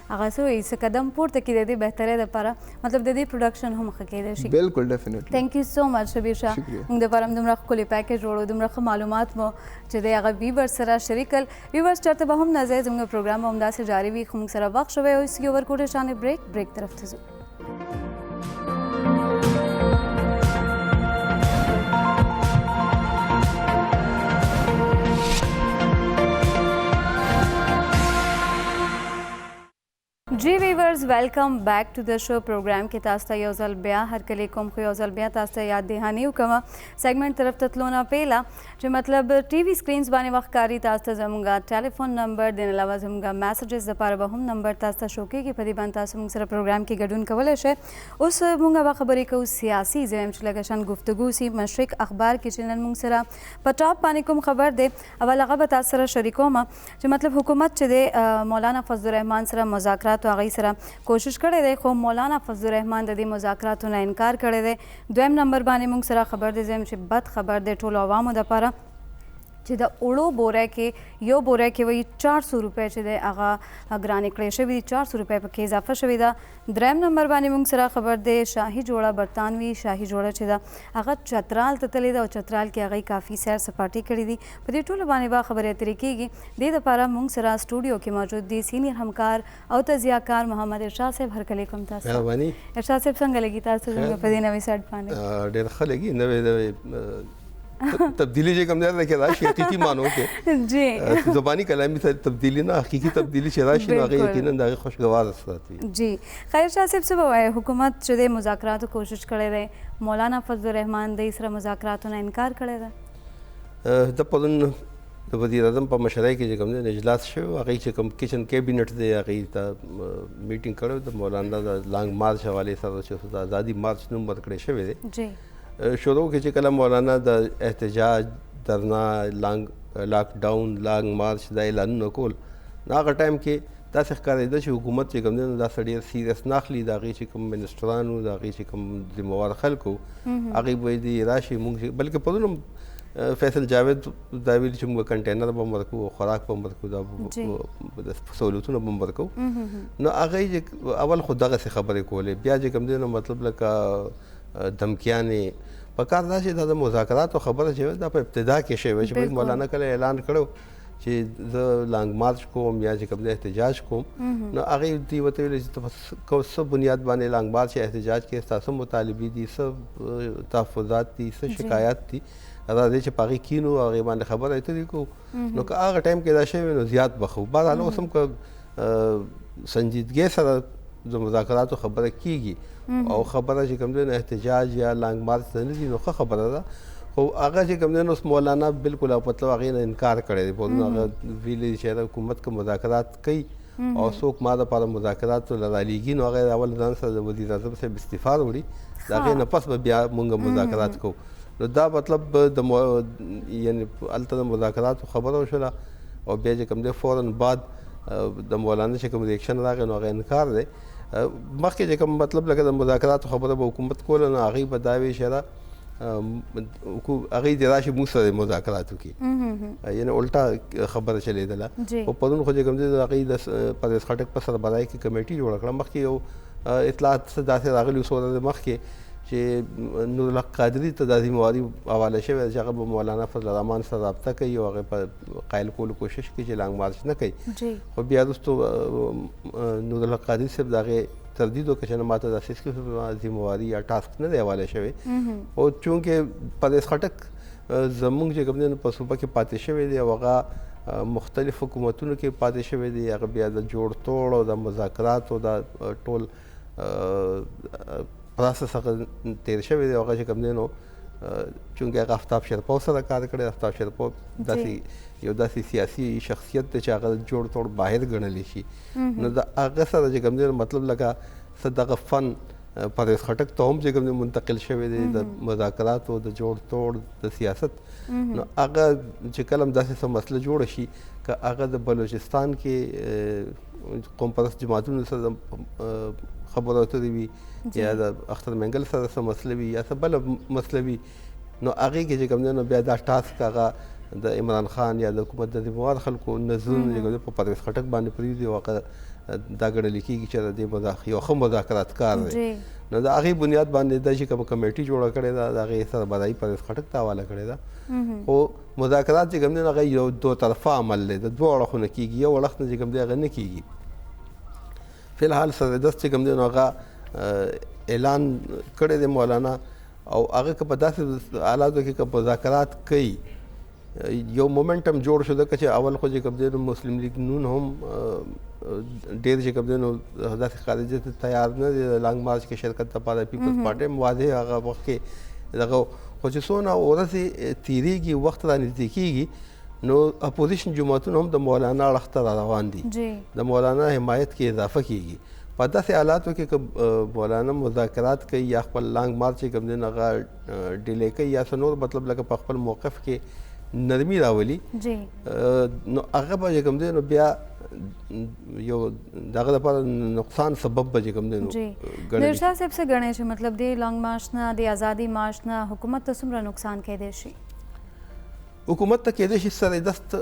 هغه څه وایي څه قدم پورته کړي د دې بهترۍ لپاره مطلب د دې پروډکشن هم ښه کیدای شي بالکل ډیفینیټلی تھینک یو سو مچ شبیر شاه موږ دپاره هم دومره ښکلی پیکیج وړو دومره ښه معلومات مو چې دی هغه ویورز سره شریک کړل ویورز چېرته به هم نه ځئ زموږ پروګرام به همداسې جاري وي خو موږ سره وخت شوی اوس یو ورکوټې شانې بریک طرف ته ځو جی ویورز ویلکم بیک ټو د شو پروګرام کې تاسو ته یو ځل بیا هرکلی کوم خو یو ځل بیا تاسو ته یاد دهاني وکړم سیګمنټ طرف ته تلو نه پیله چې مطلب ټي وي سکرینز باندې وخت کاري تاسو ته زموږ ټلیفون نمبر د علاوه زموږ میسیجز لپاره به هم نمبر تاسو ته شو کېږي په دې باندې تاسو موږ سره پروګرام کې ګډون کولی شئ اوس موږ به خبرې کوو سیاسي زم چې لږ شان گفتگو سي مشرق اخبار کې چې نن موږ سره په ټاپ باندې کوم خبر دی اول هغه به تاسو سره شریکوم چې مطلب حکومت چې دی مولانا فضل الرحمن سره مذاکرات او هغې سره کوشش کړی دی خو مولانا فضل الرحمن د دې مذاکراتو نه انکار کړی دی دویم نمبر باندې موږ سره خبر دی زم چې بد خبر دی ټولو عوامو دپاره چې د اوړو بوره کې یو بوره کې وایي 400 روپۍ چې دی هغه ګرانې کړې شوي دي 400 روپۍ پکې اضافه شوې ده دریم نمبر باندې موږ سره خبر دی شاهي جوړه برطانوي شاهي جوړه چې ده هغه چترال ته تللې ده او چترال کې هغې کافي سیر سپاټې کړي دي په دې ټولو باندې به خبرې اترې کېږي دې دپاره موږ سره سټوډیو کې موجود دي سینیر همکار او تجزیهکار محمد ارشاد صاحب هرکلی کوم تاسو ارشاد صاحب څنګه لګي تاسو په دې نوې سیټ باندې ډېر ښه لګي نوې تبدیلی چې کوم ځای کې راشي حقیقي معنو کې جی زبانی کلامي تبدیلی نه حقیقي تبدیلی چې راشي نو هغه یقینا د خوشګوار ساتي جی خیر شاه صاحب څه به وایي حکومت چې د مذاکراتو کوشش کړی دی مولانا فضل الرحمن د سره مذاکراتو نه انکار کړی دی د پرون د وزیر اعظم په مشرۍ کې چې کوم دی اجلاس شوی هغې چې کوم کچن کیبینټ دی هغې ته میټینګ کړی د مولانا د لانګ مارچ حوالې سره چې د ازادي مارچ نوم ورکړی شوی دی جی شروع کې چې کله مولانا د احتجاج درنا لاک ډاون لانګ مارچ دا اعلانونه کول هغه ټایم کې داسې ښکارېده چې حکومت چې کوم دی نو دا ډېر سیریس نه اخلي د هغې چې کوم منسټرانو د هغې چې کوم ذمهوار خلکو هغې به دې راشي مونږ بلکې پرون هم فیصل جاوید دا ویلي چې موږ کنټینر به هم ورکوو خوراک به هم ورکوو دا سهولتونه به هم ورکوو نو هغې اول خو دغسې خبرې کولې بیا چې کوم دی نو مطلب لکه دمکیانې په کار دا چې دا د مذاکراتو خبره چې دا په ابتدا کې شوې چې مولانا کله اعلان کړو چې زه لانګ مارچ کوم یا چې کوم احتجاج کوم نو هغې دوی ورته ویلې چې څه بنیاد باندې لانګ مارچ یا احتجاج کې ستاسو مطالبې دي څه تحفظات دي څه شکایات دي راځئ چې په هغې کینو هغې باندې خبره اترې کوو نو که هغه ټایم کې دا شوی نو زیات به ښه بهرحال اوس هم که سنجیدګۍ سره د مذاکراتو خبره کیږي او خبره چې کوم دی نو احتجاج یا لانګ مارچ ته نه دي نو ښه خبره ده خو هغه چې کوم دی نو اوس مولانا بالکل او مطلب هغې نه انکار کړی دی پرون هغه ویلي چې حکومت که مذاکرات کوي او څوک ما دپاره مذاکراتو له رالیږي نو هغه اول ځان سره د وزیر اعظم صاحب استعفا راوړي د هغې نه پس به بیا مونږ مذاکرات کوو نو دا مطلب د یعنې هلته د مذاکراتو خبره وشوله او بیا چې کوم دی فوراً بعد د مولانا چې کوم ریاکشن راغی نو هغه انکار دی مخکې چې کوم مطلب لکه د مذاکراتو خبره به حکومت کوله نو هغې به دا وی چې هغې دې راشي موږ سره مذاکراتو کې یعنې الټا خبره چلېدله خو پرون خو چې کوم دی د هغې د پرویز خټک په سربراهۍ کې کمیټي جوړه کړه مخکې یو اطلاعات داسې راغلي څو ورځې مخکې چې نورالحق قادري ته دا ذمهواري حواله شوې ده چې هغه به مولانا فضل الرحمن سره رابطه کوي او هغې په قایل کولو کوشش کوي چې لانګ مارچ نه کوي خو بیا وروستو نورالحق قادري صاحب د هغې تردید وکړ چې نه ماته داسې هېڅ ذمهواري یا ټاسک نه دی حواله شوی او چونکې پردیس خټک زموږ چې کوم دی نو په صوبه کې پاتې شوی دی او هغه مختلف حکومتونو کې پاتې شوی دی هغه بیا د جوړ توړ او د مذاکراتو دا ټول پروسس هغه تیر شوی دی هغه چې کوم دی نو چونکې هغه آفتاب شرپو سره کار کړی آفتاب شرپو داسې یو داسې سیاسي شخصیت دی چې هغه جوړ توړ باهر ګڼلی شي نو د هغه سره چې کوم دی مطلب لکه څه دغه فن پرویز خټک ته هم چې کوم دی منتقل شوی دی د مذاکراتو د جوړ توړ د سیاست نو هغه چې کله هم داسې څه مسله جوړه شي که هغه د بلوچستان کې قوم پرست جماعتونو سره خبرو اترې وي یا د اختر منګل سره څه مسله وي یا څه بله مسله وي نو هغې کې چې کوم دی نو بیا دا ټاسک هغه د عمران خان یا د حکومت د ذمهوار خلکو نظرونه چې کوم دی په پرویز خټک باندې پرېږدي او هغه دا ګڼل کېږي چې د دې یو ښه مذاکرات کار دی نو د هغې بنیاد باندې دا چې کومه کمیټي جوړه کړې ده د هغې سربراهي پرویز خټک ته حواله کړې ده خو مذاکرات چې کوم دی هغه یو دو طرفه عمل دی د دوه اړخو نه کېږي یو اړخ نه چې کوم دی هغه نه کېږي فی الحال سرحدست چې کوم دی نو هغه اعلان کړی دی مولانا او هغه که په داسې حالاتو کې که مذاکرات کوي یو مومنټم جوړ شو ځکه چې اول خو چې کوم دی نو مسلم لیگ نون هم ډېر چې کوم دی نو داسې ښکاري چې تیار نه دی د لانګ مارچ کې شرکت لپاره پیپلز پارټي هم واضح هغه وخت کې دغه خو چې څونه ورځې تېرېږي وخت را نږدې کېږي نو اپوزیشن جماعتونه هم د مولانا اړخ ته را روان دي د مولانا حمایت کې اضافه کېږي په داسې حالاتو کې که مولانا مذاکرات کوي یا خپل لانګ مارچ چې کوم دی نو هغه ډیلې کوي یا څه نور مطلب لکه په خپل موقف کې نرمي راولي نو هغه به چې کوم دی نو بیا یو دغه لپاره نقصان سبب به چې کوم دی نو ګڼي ارشاد صاحب څه ګڼي چې مطلب د لانګ مارچ نه د ازادي مارچ نه حکومت ته څومره نقصان کیدی شي حکومت ته کیدی شي سره دست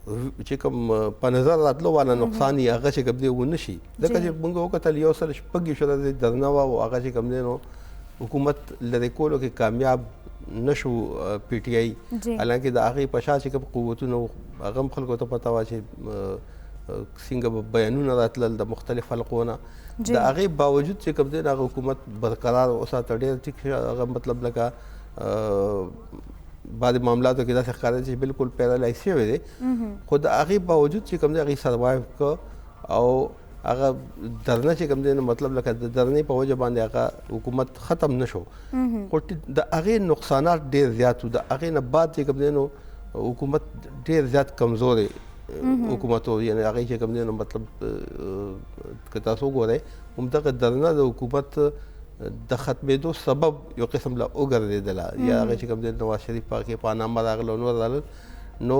چې کوم په نظر راتلو والا نقصان یې هغه چې کوم دی ونه شي ځکه چې موږ وکتل یو سل شپږ شورا درنه وه او هغه چې کوم دی نو حکومت لرې کولو کې کامیاب نشو پی ټی آی حالانکه د هغې په شا چې کوم قوتونه هغه هم خلکو ته پته وه چې څنګه بیانونه راتلل د مختلف حلقو نه د هغې باوجود چې کوم دی هغه حکومت برقرار وساته ډېر ټیک هغه مطلب لکه بعضې معاملاتو کې داسې ښکاري چې بالکل پیرالایز شوی دی خو د هغې باوجود چې کوم دی هغې سروایو که او هغه درنه چې کوم دی نو مطلب لکه د درنې په وجه باندې هغه حکومت ختم نه شو خو د هغې نقصانات ډېر زیات وو د هغې نه بعد چې کوم دی نو حکومت ډېر زیات کمزوری حکومت و یعنې هغې چې کوم دی نو مطلب که تاسو وګورئ همدغه درنه د حکومت د ختمېدو سبب یو قسم له وګرځېدله یا هغه چې کوم دی نواز شریف په کې پانامه راغله نور راغلل نو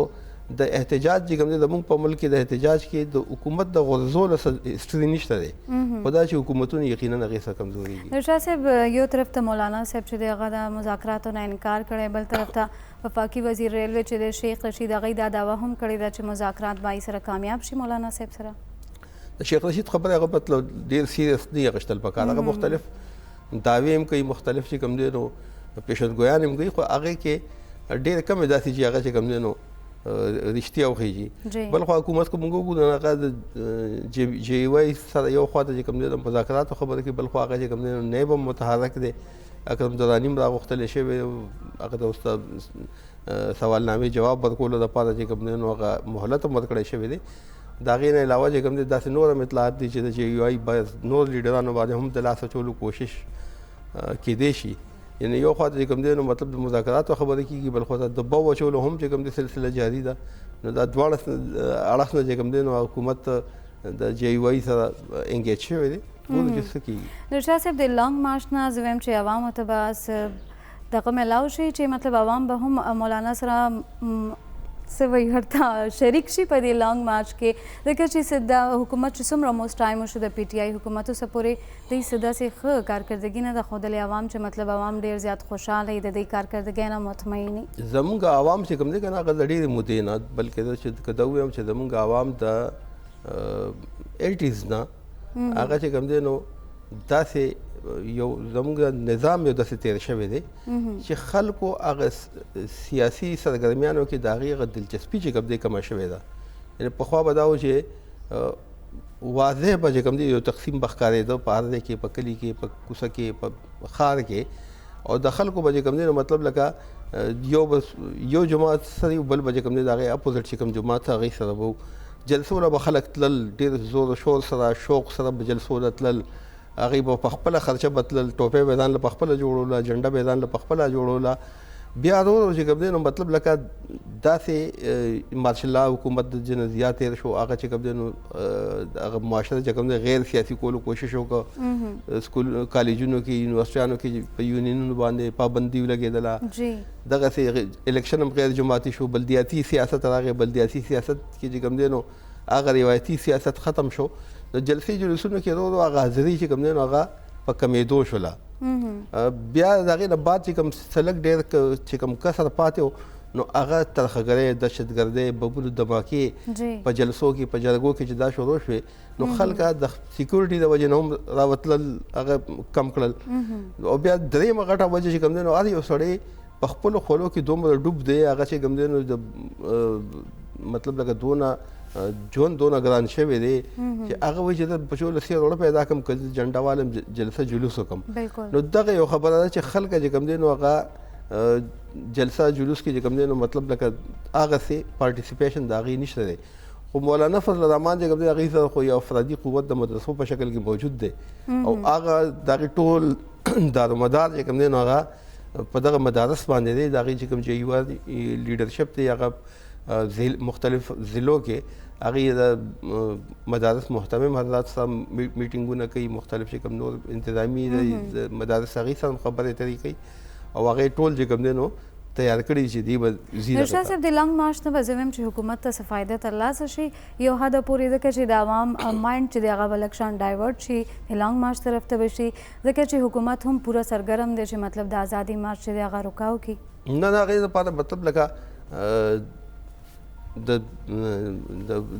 د احتجاج چې کوم دی زموږ په ملک کې د احتجاج کې د حکومت د غورځولو هسټري نشته دی خو دا چې حکومتونه یقینا هغې څخه کمزورېږي ارشاد صاحب یو طرف ته مولانا صاحب چې دی هغه د مذاکراتو نه انکار کړی بل طرف ته وفاقي وزیر ریلوے چې دی شیخ رشید هغوی دا دعوه هم کړې ده چې مذاکرات به سره کامیاب شي مولانا صاحب سره د شیخ رشید خبره هغه مطلب ډېر سیریس نه اخیستل پکار هغه مختلف دعوې هم کوي مختلف چې کوم دی نو پیشنګویان هم کوي خو هغې کې ډېر کم داسې چې هغه چې کوم دی نو رښتیا وخیږي بل خو حکومت که موږ وګورو هغه د جی وای سره یو خواته چې کوم دی د مذاکراتو خبره کوي بل خو هغه چې کوم دی نیب هم متحرک دی اکرم دراني هم راغوښتلی شوی هغه ته استاد سوالنامې جواب ورکولو دپاره چې کوم دی نو هغه مهلت هم ورکړی شوی دی د هغې نه علاوه چې کوم دی داسې نور هم اطلاعات دي چې د جی وای باید نور لیډرانو باندې هم د لاسه اچولو کوشش کیدی شي یعنی یو خواته چې کوم دی نو مطلب د مذاکراتو خبره کېږي بل خواته د بو اچولو هم چې کوم دی سلسله جاري ده نو دا دواړه اړخ نه چې کوم دی نو حکومت د جی وای سره انګیج شوی دی ګورو چې څه کېږي ارشاد صاحب د لانګ مارچ نه زه وایم چې عوامو ته به دغه میلاو شي چې مطلب عوام به هم مولانا سره څه وایي ورته شریک شي په دې لانګ مارچ کې ځکه چې د حکومت چې څومره موست ټایم وشو د پی ټی آی حکومتو څه پورې دوی څه داسې ښه کارکردګي نه ده ښودلې عوام چې مطلب عوام ډېر زیات خوشحاله وي د دې کارکردګۍ نه مطمئن وي زموږ عوام چې کوم دی که نه هغه د ډېرې مودې نه بلکې زه چې که دا ووایم چې زموږ عوام د 80s نه هغه چې کوم دی نو داسې یو زموږ نظام یو داسې تیر شوی دی چې خلکو هغه سیاسي سرګرمیانو کې د هغې هغه دلچسپي چې کوم دی کمه شوې ده یعنې پخوا به دا و چې واضح به چې کوم دی یو تقسیم به ښکارېده په هر ځای کې، په کلي کې، په کوڅه کې، په ښار کې، او د خلکو به چې کوم دی نو مطلب لکه یو جماعت سره بل به چې کوم دی د هغې اپوزټ چې کوم جماعت هغې سره به جلسو له به خلک تلل، ډېر زور و شور سره شوق سره به جلسو له تلل، هغې به په خپله خرچه به تلل، ټوپۍ به ځان له په خپله جوړوله، جنډه به یې ځان له په خپله جوړوله. بیا ورو چې کوم دی نو مطلب لکه داسې ماشاءالله حکومت د جنه زیات تېر شو، هغه چې کوم دی نو هغه معاشره چې کوم دی غیر سیاسي کولو کوشش وکړه، سکول کالجونو کې یونیورسټیانو کې په یونینونو باندې پابندي ولګېدله، دغسې الیکشن هم غیر جماعتي شو، بلدیاتي سیاست راغی، بلدیاتي سیاست کې چې کوم دی نو هغه روایتي سیاست ختم شو، د جلسې جلوسونو کې ورو ورو هغه حاضري چې کوم دی نو هغه په کمېدو شوله. بیا د هغې نه بعد چې کوم سلک ډېر چې کوم کسر پاتې و نو هغه ترخهګرۍ، دهشتګردۍ، بمونو دماکې په جلسو کې، په جرګو کې چې دا شروع شوې نو خلکه د سیکورټي د وجې نه هم راوتلل، هغه کم کړل. او بیا درېیمه غټه وجه چې کوم دی نو هر یو سړی په خپلو خولو کې دومره ډوب دی، هغه چې کوم دی نو د مطلب لکه دونه ژوند دونه ګران شوی دی چې هغه وایي چې زه په چولو سیر وړه پیدا کړم که جنډه والم جلسه جلوس وکړم. نو دغه یو خبره ده چې خلکه چې کوم دی نو هغه جلسه جلوس کې چې کوم دی نو مطلب لکه هغسې پارټیسپیشن د هغې نشته دی. خو مولانا فضل الرحمن چې کوم دی هغې سره خو یو افرادي قوت د مدرسو په شکل کې موجود دی، او هغه د هغې ټول دارومدار چې کوم دی نو هغه په دغه مدارس باندې دی، د هغې چې کوم چې لیډرشپ دی هغه مختلف ضلعو کې هغې د مدارس محتمم حضرات سره میټینګونه کوي، مختلف چې کوم نور انتظامي د مدارس هغې سره خبرې اترې کوي، او هغې ټول چې کوم دی نو تیار کړي چې دوی به ځي. ارشاد صاحب د لنګ مارچ نه به زه وایم چې حکومت ته څه فایده ترلاسه شي یو حده پورې، ځکه چې د عوام مایند چې دی هغه به لږ شان ډایورټ شي د لنګ مارچ طرف ته به شي، ځکه چې حکومت هم پوره سرګرم دی چې مطلب د ازادي مارچ چې دی هغه رکاو کړي. نه هغې دپاره مطلب لکه د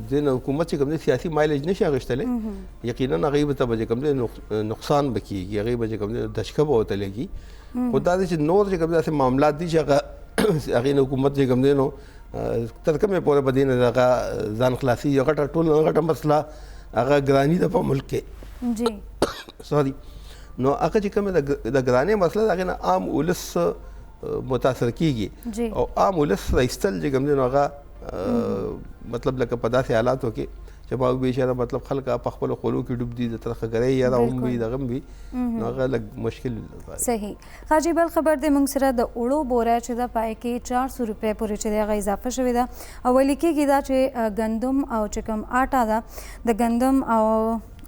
دې حکومت چې کوم دی سیاسي مایلیج نشي اخیستلی، یقینا هغې ته به چې کوم دی نقصان به کېږي، هغې به چې کوم دی دشکه به ورته لګي. خو دا دی چې نور چې کوم دی داسې معاملات دي چې هغه هغې نه حکومت چې کوم دی نو تر کومې پورې به دې نه هغه ځان خلاصي. یو غټه ټول غټه مسله هغه ګراني ده په ملک کې سوري، نو هغه چې کومه د ګرانۍ مسله د هغې نه عام ولس متاثر کېږي، او عام ولس رایستل چې کوم دی نو هغه مطلب لکه په داسې حالاتو کې چې باو بیچاره مطلب خلک په خپلو خولو کې ډوب دي، د ترخهګرۍ یاره هم وي، دغه هم وي، نو هغه لږ مشکل. صحیح. حاجي بل خبر دی موږ سره د اوړو بوره چې ده پای کې 400 روپۍ پورې چې دی هغه اضافه شوې ده، او ویل کېږي دا چې ګندم او چې کوم آټا ده د ګندم او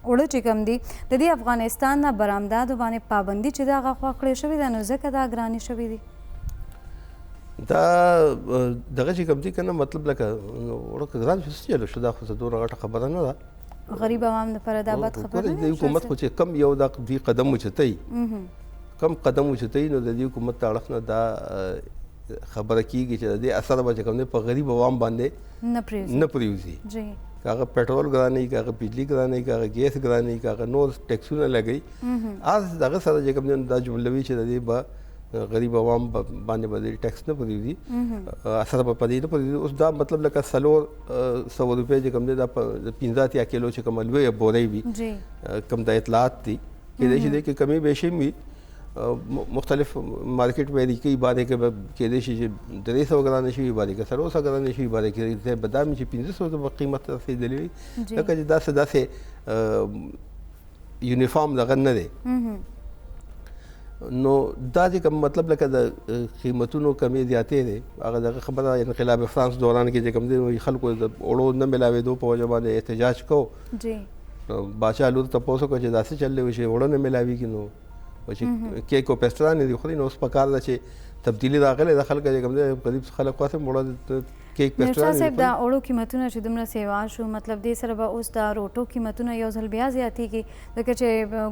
اوړه چې کوم دي د دې افغانستان نه برآمداتو باندې پابندي چې ده هغه خوا کړې شوې ده، نو ځکه دا ګرانې شوې دي. دا دغه چې کوم دي که نه مطلب لکه وړه که ګران شو څه چلو شو، دا خو څه دومره غټه خبره نه ده، غریب عوام لپاره دا بد خبره نه ده. د حکومت خو چې کم یو دا دوی قدم اوچتوي، کم قدم اوچتوي، نو د دې حکومت ته اړخ نه دا خبره کېږي چې د دې اثر به چې کوم دی په غریب عوام باندې نه پرېوځي. که هغه پټرول ګرانوي، که هغه بجلي ګرانوي، که هغه ګیس ګرانوي، که هغه نور ټیکسونه لګوي، هغه سره چې کوم دی دا جمله وي چې د دې به غریب عوام باندې به ټیکس نه پرېږدي، اثر به په دې نه پرېږدي. اوس دا مطلب لکه 400 روپۍ چې کوم دی دا په 15 کیلو چې کومه لویه بورۍ وي، کوم د اطلاعات دي کېدای شي دی کې کمی بیشي وي، مختلف مارکیټ به اریکې باندې کې به کېدای شي چې 300 ګرانې شي، باندې کې 300 ګرانې شي، باندې کې به دا مې چې 1500 په قیمت رسېدلی وي، ځکه چې داسې یونیفارم دغه نه دی. نو دا چې کوم مطلب لکه د قیمتونو کمی زیاتې دی، هغه دغه خبره انقلاب فرانس دوران کې چې کوم دی خلکو د اوړو نه ملاوېدو په وجه باندې احتجاج کو، باچا لور تپوس وکړه چې داسې چل دی چې اوړه نه ملاوېږي، نو چې کیک او پیسټرانې دي خوري، نو اوس پکار ده چې تبدیلي راغلی د خلکو چې کوم دی غریب خلک خاص اوړه کیک پیسټرانې. صاحب دا اوړو قیمتونه چې دومره سیوا شو، مطلب دې سره به اوس د روټو قیمتونه یو ځل بیا زیاتېږي، ځکه چې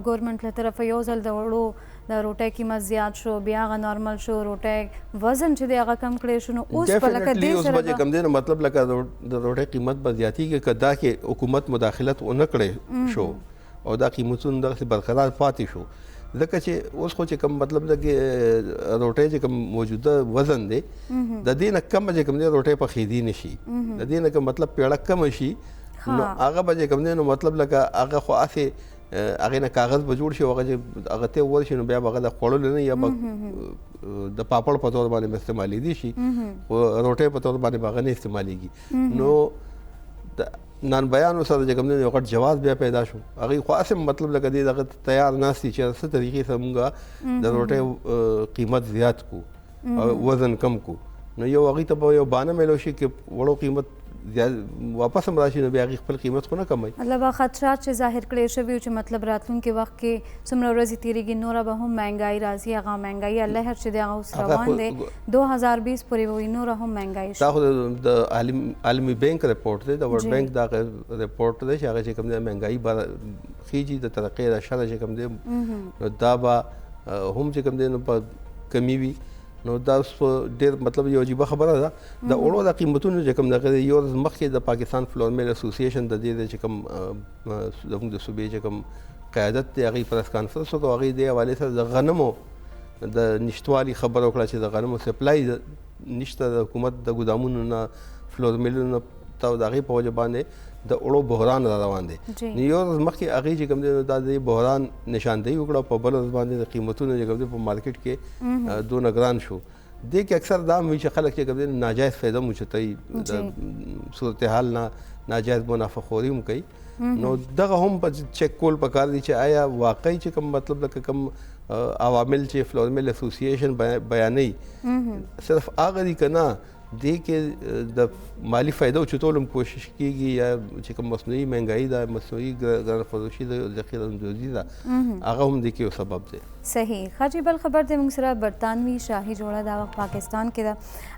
ګورنمنټ له طرفه یو ځل د اوړو د روټۍ قیمت زیات شو، بیا هغه نارمل شو، روټۍ وزن چې دی هغه کم کړی شو، نو اوس په لکه دې سره اوس به کوم دی نو مطلب لکه د روټۍ قیمت به زیاتېږي که دا کې حکومت مداخلت ونه کړی شو او دا قیمتونه دغسې برقرار پاتې شو، ځکه چې اوس خو چې کوم مطلب ده کې روټۍ چې کوم موجوده وزن دی د دې نه کم چې کوم دی روټۍ پخېدی نه شي، د دې نه که مطلب پیړه کمه شي نو هغه به چې کوم دی نو مطلب لکه هغه خو هسې هغې نه کاغذ به جوړ شي او هغه چې هغه ته ورشي نو بیا به هغه د خوړلو نه یا به د پاپړ په طور باندې استعمالېدی شي خو روټۍ په طور باندې به هغه نه استعمالیږي نو د نان بیانو سره چې کوم دی یو غټ جواز بیا پیدا شو هغې خو هسې مطلب لکه دې دغه تیار ناست دي چې څه طریقې سره مونږ د روټۍ قیمت زیات کړو او وزن کم کړو نو یو هغې ته به یو بانه میلو شي چې وړو قیمت واپس هم راشي نو بیا هغې خپل قیمت خو نه کموي مطلب خدشات چې ظاهر کړی شوي چې مطلب راتلونکي وخت کې څومره ورځې تېرېږي نوره به هم مهنګایي راځي هغه مهنګایي لهر چې دی هغه اوس روان دی 2020 پورې به وي نوره هم مهنګایي شي دا خو د عالمي بینک رپورټ دی د ورلډ بینک دا رپورټ دی چې هغه چې کوم دی مهنګایي به خیږي د ترقۍ د شره چې کوم دی نو دا به هم چې کوم دی نو په کمی وي نو دا ډېر مطلب یو عجیبه خبره ده د اوړو د قیمتونو چې کوم دغه یو ورځ مخکې د پاکستان فلور میل اسوسییشن د دې چې کوم زموږ د صوبې چې کوم قیادت دی هغې پریس کانفرنس وکړو هغې دې حوالې سره د غنمو د نشتوالي خبره وکړه چې د غنمو سپلای نشته د حکومت د ګودامونو نه فلور میلونو ته د هغې په وجه باندې د اوړو بحران را روان دی نو یو ورځ مخکې هغې چې کوم دی دا د بحران نشاندهي وکړه په بله ورځ باندې د قیمتونو چې کوم دی په مارکیټ کې دونه ګران شو دې کې اکثر دا هم وي چې خلک چې کوم دی ناجایز فایده هم اوچتوي د صورتحال نه ناجایز منافعخوري هم کوي نو دغه هم په چیک کول پکار دي چې آیا واقعي چې کوم مطلب لکه کوم عوامل چې فلور میل اسوسییشن بیانوي صرف هغه دي که نه دې کې د مالی فایده اوچتولو هم کوشش کېږي یا چې کوم مصنوعي مهنګایي ده مصنوعي ګران فروشي ده ذخیره اندوزي ده هغه هم دې کې یو سبب دی صحیح خاجي بل خبر دی موږ سره برطانوي شاهي جوړه دا وخت پاکستان کې ده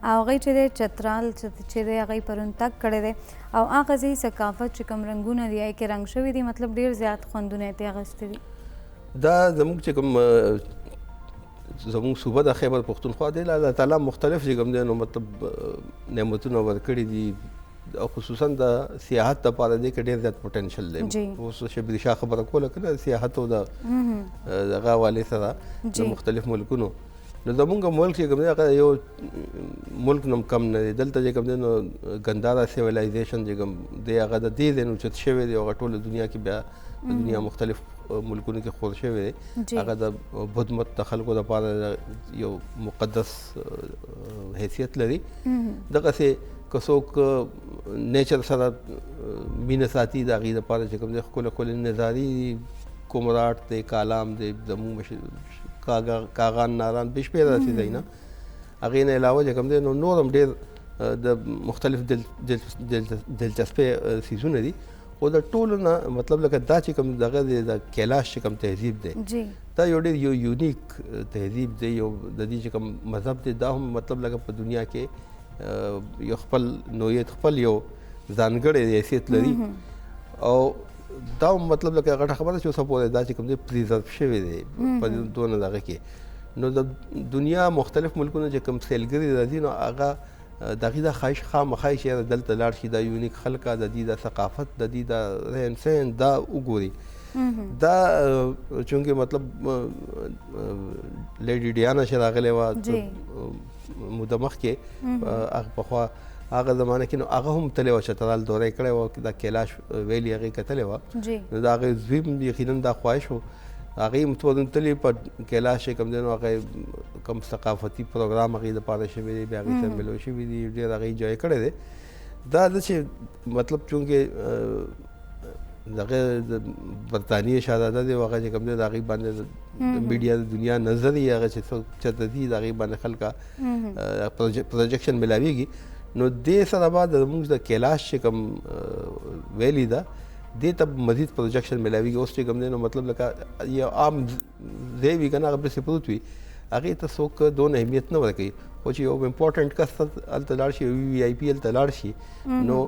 او هغې چې دی چترال چې دی هغې پرون تګ کړی دی او هغه ځای ثقافت چې کوم رنګونه دي هغې کې رنګ شوي دي مطلب ډېر زیات خوندونه یې ترې اخیستي دي دا زموږ چې کوم زموږ صوبه د خیبر پختونخوا دی الله تعالی مختلف چې کوم دی نو مطلب نعمتونه ورکړي دي او خصوصا د سیاحت لپاره دی کې ډېر زیات پوټنشل دی اوس شبیر شاه خبره کوله که نه سیاحت او د هغه حوالې سره د مختلف ملکونو نو زمونږ ملک چې کوم دی هغه یو ملک نه کم نه دی دلته چې کوم دی نو ګنداره سیویلایزیشن چې کوم دی هغه د دې ځای نه اوچت شوی دی او هغه ټوله دنیا کې بیا د دنیا مختلف ملکونو کې خور شوی دی هغه د بت مت د خلکو لپاره یو مقدس حیثیت لري دغسې که څوک نیچر سره مینه ساتي د هغې دپاره چې کوم دی ښکلی ښکلی نظاري کومراټ دی کالام دی زموږ کاغان ناران بې شمېره داسې ځایونه هغې نه علاوه چې کوم دی نو نور هم ډېر د مختلف دلچسپۍ څیزونه دي خو د ټولو نه مطلب لکه دا چې کوم دغه دی د کیلاش چې کوم تهذیب دی دا یو ډېر یو یونیک تهذیب دی یو د دې چې کوم مذهب دی دا هم مطلب لکه په دنیا کې یو خپل نوعیت خپل یو ځانګړی حیثیت لري او دا هم مطلب لکه غټه خبره چې اوسه پورې دا چې کوم دی پریزرو شوی دی په دونه دغه کې نو د دنیا مختلف ملکونو چې کوم سیلګري راځي نو هغه د هغې دا خواهش خامخا چې دلته لاړ شي دا یونیک خلکه د دې د ثقافت د دې د رهن سهن دا وګوري دا چونکې مطلب لیډي ډیانا چې راغلی وه موده مخکې هغه پخوا هغه زمانه کې نو هغه هم تللی وه چترال دوره یې کړی وه دا کیلاش ویلي هغې کتلی وه نو د هغې زوی هم یقینا دا خواهش و هغې هم تورن تللی په کیلاش چې کوم دی نو هغې کوم ثقافتي پروګرام هغې دپاره شوی دی بیا هغې سره ملو شوي دي ډېر هغې انجوی کړی دی دا ده چې مطلب چونکې دغه د برطانیې شهزاده دی هغه چې کوم دی د هغې باندې د میډیا د دنیا نظر یې هغه چې څوک چېرته دي د هغې باندې خلکه پروجیکشن ملاویږي نو دې سره بعد زموږ د کیلاش چې کوم ویلي ده دې ته مزید پروجیکشن ملاویږي اوس چې کوم دی نو مطلب لکه یو عام ځای وي که نه هغه بلسې پروت وي هغې ته څوک دونه اهمیت نه ورکوي خو چې یو امپورټنټ کس هلته لاړ شي وي آی پي هلته لاړ شي نو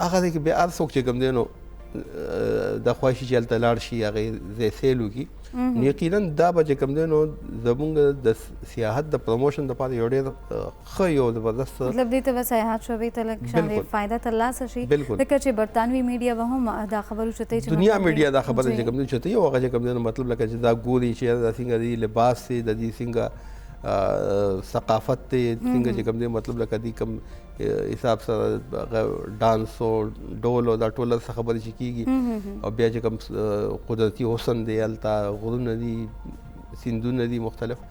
هغه دی کې بیا هر څوک چې کوم دی نو د خواهشي چې هلته لاړ شي هغې ځای سیل وکړي نو یقینا دا به چې کوم دی نو زموږ د سیاحت د پروموشن دپاره یو ډېر ښه یو زبردست مطلب دې ته به سیاحت شعبې ته لږ شاندې فایده ترلاسه شي ځکه چې برطانوي میډیا به هم دا خبر اوچتوي چې دنیا میډیا دا خبره چې کوم دی اوچتوي او هغه چې کوم دی نو مطلب لکه چې دا ګوري چې دا څنګه دی لباس دی د دې څنګه ثقافت دی څنګه چې کوم دی مطلب لکه دی کوم حساب سره ډانس او ډول او دا ټول څه خبرې چې کیږي او بیا چې کوم قدرتي حسن دی هلته غرونه دي سیندونه دي مختلف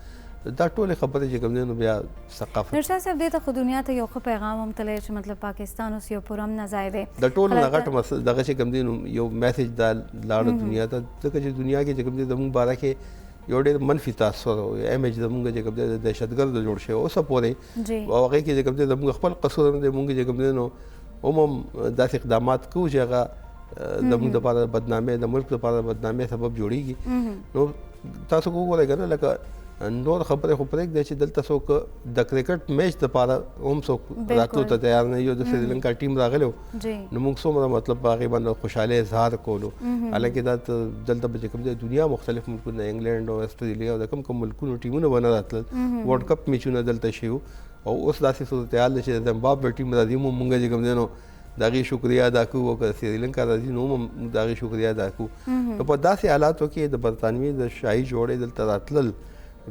دا ټولې خبرې چې کوم دی نو بیا ثقافت نرشاد صاحب دې ته خو دنیا ته یو ښه پیغام هم تللی چې مطلب پاکستان اوس یو پرامن ځای دی د ټولو نه غټ دغه چې کوم دی نو یو میسج دا لاړه دنیا ته ځکه چې دنیا کې چې کوم دی زموږ باره کې یو ډېر منفي تاثر او امیج زموږ چې کوم دی د دهشتګرد جوړ شوی اوسه پورې او هغې کې چې کوم دی زموږ خپل قصور دی مونږ چې کوم دی نو هم داسې اقدامات کوو چې هغه زموږ دپاره بدنامۍ د ملک دپاره بدنامۍ سبب جوړیږي نو تاسو وګورئ که نه لکه نور خبرې خو پرېږدئ چې دلته څوک د کرکټ میچ دپاره هم څوک راتلو ته تیار نه یو د سریلنکا ټیم راغلی و نو موږ څومره مطلب په هغې باندې خوشحالۍ اظهار کولو حالانکې دا دلته به چې کوم دی دنیا مختلف ملکونه انګلینډ او اسټرالیا او د کوم کوم ملکونو ټیمونه به نه راتلل ورلډ کپ میچونه دلته شوي او اوس داسې صورتحال دی چې د زمبابوې ټیم راځي مونږ چې کوم دی نو د هغې شکریه ادا کوو او که سریلنکا راځي نو هم د هغې شکریه ادا کوو نو په داسې حالاتو کې د برطانوي د شاهي جوړې دلته راتلل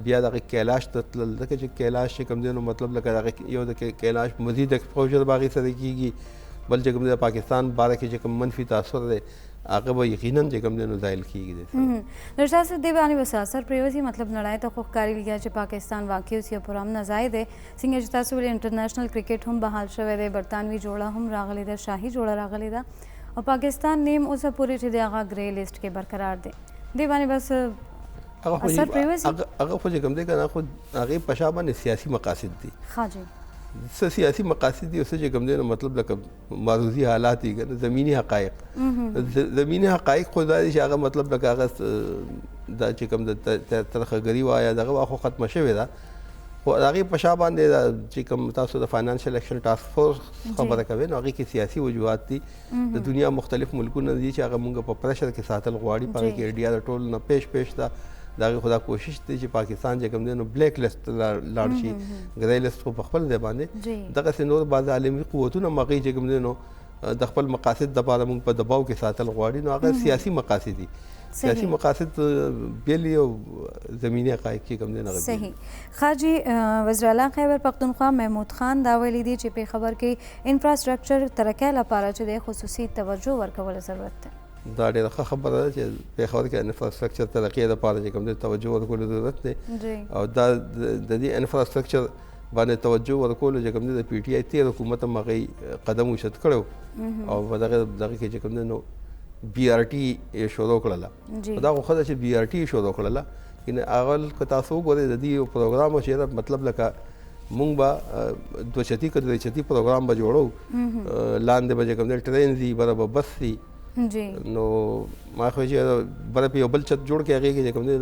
بیا دغه کیلاش ته تلل ځکه چې کیلاش چې کوم دی نو مطلب لکه دغه یو د کیلاش مزید ایکسپوژر به هغې سره کیږي بل چې کوم دی د پاکستان باره کې چې کوم منفي تاثر دی هغه به یقینا چې کوم دی نو زایل کیږي نرشاد صاحب دې باندې به اثر پرېوځي مطلب نړۍ ته خو ښکارېږي چې پاکستان واقعي اوس یو پرامن ځای دی څنګه چې تاسو ویلي انټرنیشنل کرکټ هم بحال شوی دی برطانوي جوړه هم راغلې ده شاهي جوړه راغلې ده او پاکستان نیم اوسه پورې چې دی هغه ګرې لیسټ کې برقرار دی دې باندې بس هغه خو چې کوم دی که نه خو هغې په شا باندې سیاسي مقاصد دي څه سیاسي مقاصد دي او څه چې کوم دی نو مطلب لکه معروضي حالات دي که نه زمیني حقایق زمیني حقایق خو دا دي چې هغه مطلب لکه هغه دا چې کوم د ترخهګري وایه دغه خو ختمه شوې ده خو هغې په شا باندې چې کوم تاسو د فاینانشل ایکشن ټاسک فورس خبره کوئ نو هغې کې سیاسي وجوهات دي د دنیا مختلف ملکونه دي چې هغه مونږ په پریشر کې ساتل غواړي په هغې کې انډیا د ټولو نه پیش ده د هغې خو دا کوشش دی چې پاکستان چې کوم دی نو بلیک لیسټ لاړ شي ګرې لیسټ خو په خپل ځای باندې دغسې نور بعض عالمي قوتونه هم هغې چې کوم دی نو د خپل مقاصد دپاره موږ په دباو کې ساتل غواړي نو هغه سیاسي مقاصد دي سیاسي مقاصد بیل او زمینی حقایق کې کوم دی نه صحیح خاجي وزیر اعلی خیبر پختونخوا محمود خان دا ویلي دي چې پېښور کې انفراسټرکچر ترقۍ لپاره چې د خصوصي توجه ورکول ضرورت دی دا ډېره ښه خبره ده چې پېښور کې انفراسټرکچر ترقۍ لپاره چې کوم دی توجه ورکولو ضرورت دی او دا د دې انفراسټرکچر باندې توجه ورکولو چې کوم دی د پی ټي آی تېر حکومت هم هغې قدم اوچت کړی او په دغه کې چې کوم دی نو بي آر ټي یې شروع کړله دا خو ښه ده چې بي آر ټي یې شروع کړله یعنې هغه که تاسو وګورئ د دې یو پروګرام چې مطلب لکه مونږ به دوه چتي که درې چتي پروګرام به جوړو لاندې به چې کوم دی ټرین ځي بره به بس ځي نو ما خو چې بره په یو بل چت جوړ کړي هغې کې چې کوم دی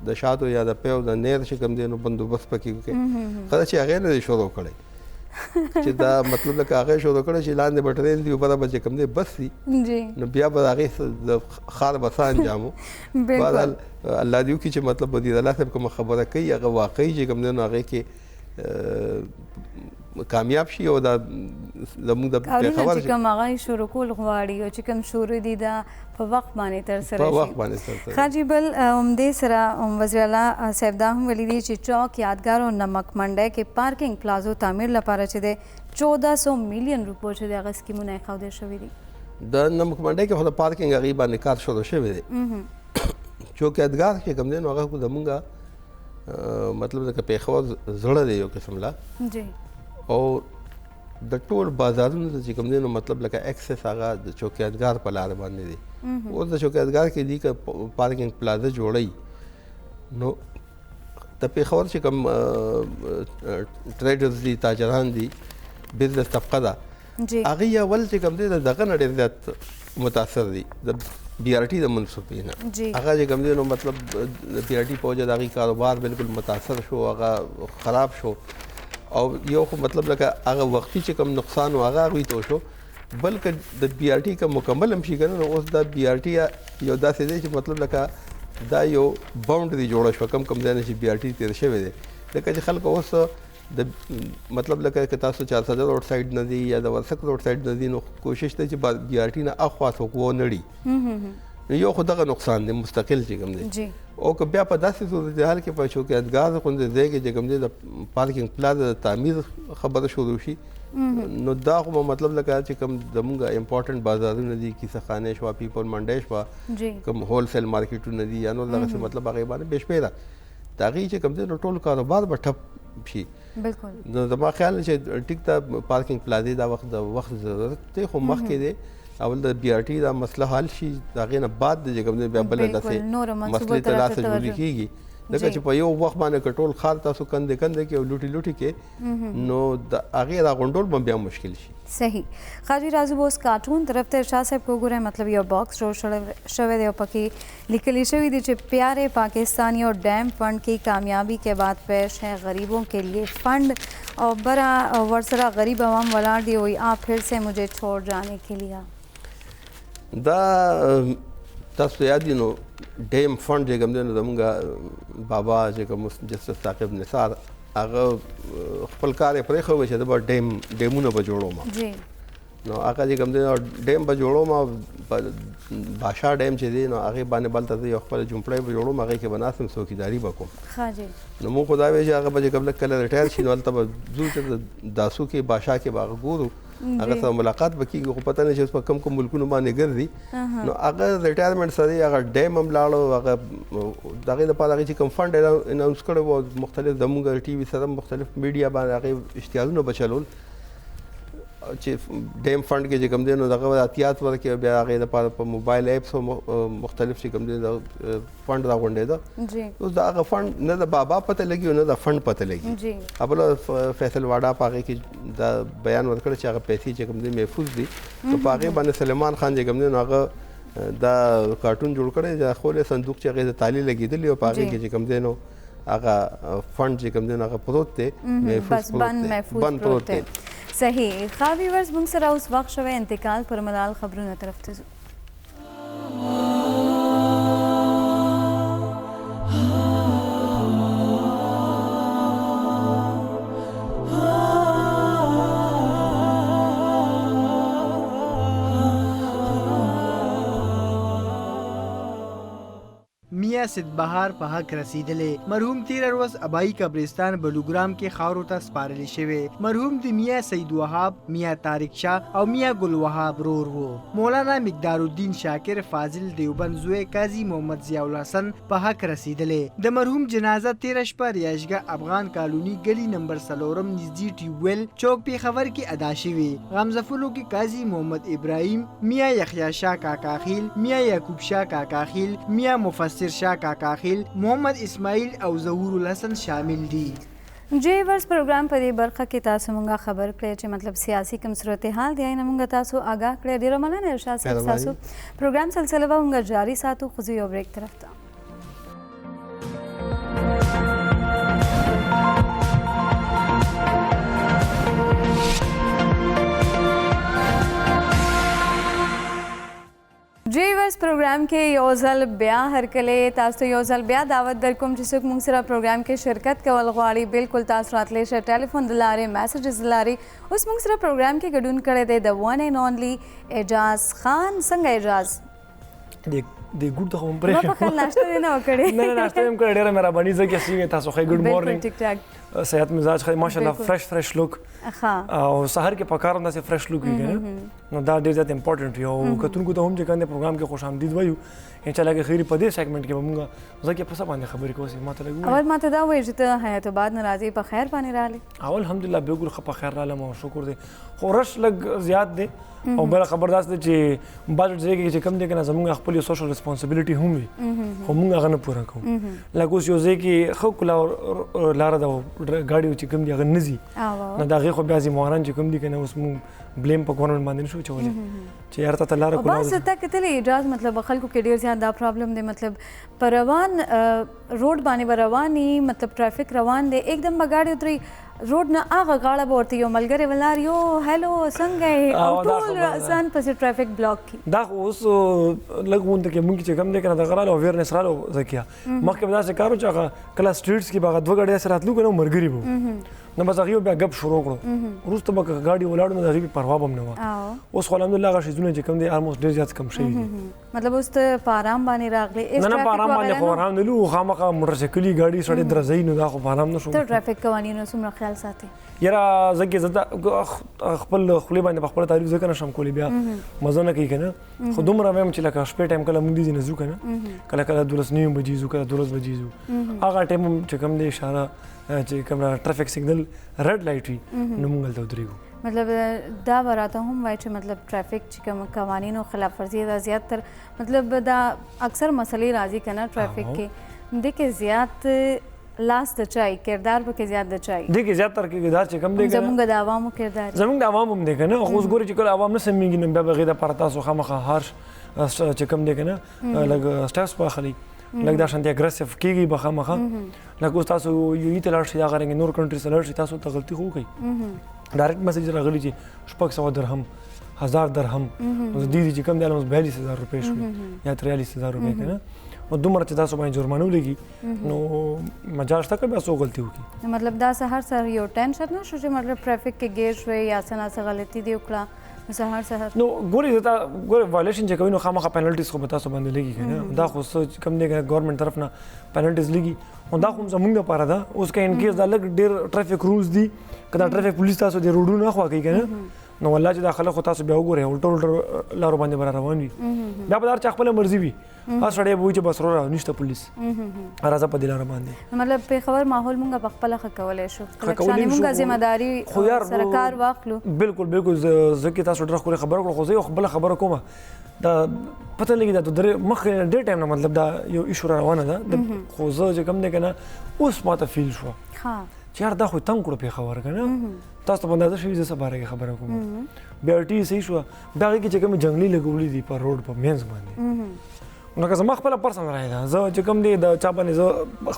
د شاتو یا د پیو د نیر چې کوم دی نو بندوبست پکې وکړي ښه ده چې هغې نه دی شروع کړی چې دا مطلب لکه هغې شروع کړی چې لاندې به ټرین ځي بره به چې کوم دی بس ځي نو بیا به هغې د ښار به څه انجامو بهرحال الله دې وکړي چې مطلب وزیر اعلی صاحب کومه خبره کوي هغه واقعي چې کوم دی نو هغې کې کامیاب شي او دا زموږ د کارونه چې کوم هغه شروع کول غواړي او چې کوم شروع دي دا په وخت باندې ترسره شي خاجي بل همدې سره وزیر اعلی صاحب دا هم ویلي دي چې چوک یادګار او نمک منډی کې پارکینګ پلازو تعمیر لپاره چې دی 1400 میلیون روپو چې دی هغه سکیمونه ایښودل شوي دي د نمک منډی کې خو د پارکینګ هغې باندې کار شروع شوی دی چوک یادګار چې کوم دی نو هغه خو زمونږ مطلب د پېښور زړه دی یو قسم لا او د ټول بازارونو ته چې کوم دی نو مطلب لکه ایکسس هغه د چوکیادګار په لاره باندې دی اوس د چوکیادګار کې دي که پارکینګ پلازه جوړوي نو د پېښور چې کوم ټریډرز دي تاجران دي بزنس طبقه ده هغوی اول چې کوم دی د دغه نه ډېر زیات متاثر دي د بي آر ټي د منصوبې نه هغه چې کوم دی نو مطلب د بي آر ټي په وجه د هغوی کاروبار بالکل متاثر شو هغه خراب شو او یو خو مطلب لکه هغه وختي چې کوم نقصان و هغه هغوی ته وشو بلکې د بي آر ټي که مکمل هم شي که نه نو اوس دا بي آر ټي یو داسې دی چې مطلب لکه دا یو باونډري جوړه شوه کم ځای نه چې بي آر ټي تېر شوی دی لکه چې خلک اوس د مطلب لکه که تاسو 400 روډ سایډ نه دي یا د ورسک روډ سایډ نه دي نو کوشش دی چې بي آر ټي نه اخوا څوک ونړي نو یو خو دغه نقصان دی مستقل چې کوم دی او که بیا په داسې صورتحال کې په چوکیدګاه غوندې ځای کې چې کوم دی د پارکینګ پلازا د تعمیر خبره شروع شي نو دا خو مطلب لکه چې کوم زمونږ امپورټنټ بازارونه دي کیسهخانې شوه پیپل منډی شوه کوم هول سیل مارکیټونه دي یا نور دغسې مطلب هغې باندې بې شمېره د هغې چې کوم دی نو ټول کاروبار به ټپ شي نو زما خیال دی چې ټیک ته پارکینګ پلازې دا وخت د وخت ضرورت دی خو مخکې دی اول د بي آر ټي دا مسله حل شي د هغې نه بعد د چې کوم دی بیا بله داسې مسلې ته لاسه جوړې کېږي لکه چې په یو وخت باندې که ټول ښار تاسو کندې کندې کې او لوټي لوټي کې نو د هغې راغونډول به بیا مشکل شي صحیح خاجي راځو به اوس کارټون طرف ته ارشاد صاحب کو ګورئ مطلب یو باکس جوړ شوی دی او پکې لیکلی شوی دی چې प्यारे पाकिस्तानी और डैम फंड की कामयाबी के बाद पेश है गरीबों के लिए फंड और बड़ा वर्सरा गरीब आवाम वलार दी हुई आप फिर से मुझे छोड़ जाने के लिए دا تاسو یاد دي نو ډیم فنډ چې کوم دی نو زمونږ بابا چې کوم جسټس ثاقب نثار هغه خپل کار یې پرېښود چې زه به ډیمونه به جوړوم نو هغه چې کوم دی ډیم به جوړوم بادشاه ډیم چې دی نو هغې باندې بلته زه یو خپله جومپړی به جوړوم هغې کې به ناست یم څوکیداري به کوم نو موږ خو دا وایو چې هغه به چې کوم لږ کله ریټایر شي نو هلته به ځو چې داسو کې بادشاه کې به هغه ګورو هغه سره ملاقات به کېږي خو پته نه چې اوس په کوم ملکونو باندې ګرځي نو هغه ریټایرمنټ سره هغه ډیم هم لاړو هغه د هغې دپاره هغې چې کوم فنډ اناونس کړی و مختلف زمونږ ټي وي سره مختلف میډیا باندې هغې اشتهارونه به چلول چې ډیم فنډ کې چې کوم دی نو دغه احتیاط ورکړي بیا هغې دپاره په موبایل ایپس مختلف چې کوم دی د فنډ راغونډېده اوس د هغه فنډ نه د بابا پته لګي او نه د فنډ پته لګي بله فیصل واډا په هغې کې دا بیان ورکړی چې هغه پیسې چې کوم دی محفوظ دي نو په هغې باندې سلیمان خان چې کوم دی نو هغه دا کارټون جوړ کړی د خولې صندوق چې هغې د تالي لګېدلي او په هغې کې چې کوم دی نو هغه فنډ چې کوم دی نو هغه پروت دی محفوظ بند پروت دی صحیح خواه ویورز موږ سره اوس وخت شوی انتقال پر ملال خبرونه طرف ته ځو मियाँ सिद्ध बहार په حق رسیدلې مرحوم تیر ورځ ابایی قبرستان بلوګرام کې خاورو ته سپارل شوی مرحوم د میاں سید وهاب میاں طارق شاه او میاں ګل وهاب رور وو مولانا مقدار الدین شاکر فاضل دیوبند زوی قاضی محمد ضیاء الحسن په حق رسیدلې د مرحوم جنازه 13 شپه ریاشګه افغان کالونی گلی نمبر 3 نزدیک ټیوبویل چوک پیښور کې ادا شوی غمزفلو کې قاضی محمد ابراهیم میاں یحیی شاه کاکاخیل میاں یعقوب شاه کاکاخیل میاں مفسر شاه کاکاخیل محمد اسماعیل او ظهور الحسن شامل دي جیورز پروګرام په دې برخه کې تاسو مونږه خبر کړی چې مطلب سیاسي کوم صورتحال دی نه مونږ تاسو آگاه کړی ډیره مننه ارشاد صاحب تاسو پروګرام سلسله به مونږ جاری ساتو خو یو بریک طرف ته جیورز پروګرام کې یو ځل بیا هرکله تاسو یو ځل بیا دعوت درکوم چې څوک موږ سره پروګرام کې شرکت کول غواړي بالکل تاسو راتلی شئ ټلیفون د لارې میسیجز د لارې اوس موږ سره پروګرام کې ګډون کړی دی د ون اینډ اونلی اعجاز خان څنګه اعجاز د ګډ ته هم پرې ما په خل ناشته دی نه وکړې نه ناشته هم کړې ډېره مهرباني زکه څنګه تاسو ښه ګډ مورنینګ ټیک ټاک صحت مزاج خو ماشاءالله فرش لوک او سحر کې پکار هم داسې فرش لوک وي نو دا ډېر زیات امپورټنټ یو کتونکو ته هم چې کنده پروګرام کې خوش آمدید وایو ان شاء الله کې خیری په دې سیګمنټ کې موږ زکه په څه باندې خبرې کوو ماته لګو اول ماته دا وایي چې ته حیات آباد ناراضي په خیر باندې راغلی اول الحمدلله بالکل په خیر رالم او شکر دی خو رش لګ زیات دی او بل خبردار دی چې بجټ ځای کې کم دی کنه زموږ خپل سوشل ریسپانسیبিলিټي هم وي خو موږ هغه نه پوره کوو لکه اوس یو ځای کې خو کلا لار دا ګاډي چې کم دی هغه نزي نه دا غي خو بیا زمواران چې کم دی کنه اوس موږ بلیم په ګورنمنت باندې نشو چولې چې یار ته لار کوله بس ته کتلې اجازه مطلب خلکو کې ډیر زیات دا پرابلم دی مطلب پر روان روډ باندې رواني مطلب ټرافیک روان دی एकदम بغاړي اتري روډ نه هغه غاړه به ورته یو ملګری ولاړ یو هلو څنګه یې او ټول ځان پسې ټرافیک بلاک کړي. دا خو اوس لږ غونډه کې مونږ چې کم دی که نه دغه راغله اویرنس راغله زکیه مخکې به داسې کار و چې هغه کله سټریټس کې به هغه دوه ګاډۍ داسې راتلو که نه ملګري به نو بس هغې بیا ګپ شروع کړو وروسته به که ګاډي ولاړو نو د هغې پروا به هم نه وه. اوس خو الحمدلله هغه شیزونه چې کوم دی الموسټ ډېر زیات کم شوي دي. مطلب اوس ته په آرام باندې راغلی؟ نه نه په آرام باندې خو آرام نه لو خامخا موټرسایکلي ګاډي سړی درځوي نو دا خو په آرام نه شو. ته ټرافیک قوانینو څومره خیال ساتې؟ یاره زکې زه خپل خولې باندې په خپله تعریف ځکه نه شم کولی بیا مزه نه کوي که نه خو دومره وایم چې لکه شپې ټایم کله مونږ دې نه ځو که نه کله کله 12:30 بجې ځو کله 12 بجې ځو هغه ټایم هم چې کوم دی اشاره چې کوم ټرافیک سیګنل ریډ لایټ وي نو مونږ هلته ودرېږو. مطلب دا به راته هم وایي چې مطلب ټرافیک چې کوم قوانینو خلاف ورزي دا زیاتر مطلب دا اکثر مسلې راځي که نه ټرافیک کې دې کې زیات لاس د چای کردار به کې زیات د چای دې کې زیاتر کردار چې کوم دی زمونږ د عوامو کردار زمونږ د عوام هم دی که نه خو اوس ګورې چې کله عوام نه سمېږي نو بیا به هغې دپاره تاسو خامخا هر چې کوم دی که نه لږ سټیپس به اخلي لږ دا شانتې اګریسیو کېږي به خامخا لکه اوس تاسو یو ته لاړ شئ هغه رنګې نور کنټري ته لاړ شئ تاسو ته غلطي خو وکړئ ډایرکټ میسج راغلی چې 600 درهم 1000 درهم نو دې چې کوم دی الموس 42000 روپۍ شوې یا 43000 روپۍ که نه او دومره چې تاسو باندې جرمانه ولګي نو مجال شته که بیا څوک غلطي وکړي. مطلب دا سهار سهار یو ټینشن نه شو چې مطلب ټرافیک کې ګیر شوی یا څه نه څه غلطي دې وکړه سهار سهار نو ګورې وایلیشن چې کوي نو خامخا پینلټیز خو به تاسو باندې لګي که نه دا خو څه کوم دی که ګورنمنټ طرف نه پینلټیز لګي او دا خو زموږ دپاره ده اوس که ان کیس دا لږ ډېر ټرافیک رولز دي که دا ټرافیک پولیس تاسو د روډونو نه خوا کوي که نه نو والله چې دا خلک خو تاسو بیا وګورئ الټو لارو باندې به را روان وي بیا به دا هر چا خپله مرضي وي هر سړی به وایي چې بس وروره نشته پولیس راځه په دې لاره باندې. مطلب پېښور ماحول مونږ په خپله ښه کولی شو لکشانې مونږ ذمهداري سره کار واخلو. بالکل بالکل زه کې تاسو ډېره ښکلې خبره کړو خو زه یو بله خبره کومه دا پته لګي دا مخکې ډېر ټایم نه مطلب دا یو ایشو را روانه ده خو زه چې کوم دی که نه اوس ماته فیل شوه چې یار دا خو تنګ کړو پېښور که نه تاسو ته په اندازه شوي زه څه باره کې خبره کوم بیا ټي صحیح شوه بیا هغې کې چې کومې جنګلي لګولي دي په روډ په مینځ باندې نو که زما خپله پرسنل رای ده زه چې کوم دی د چا باندې زه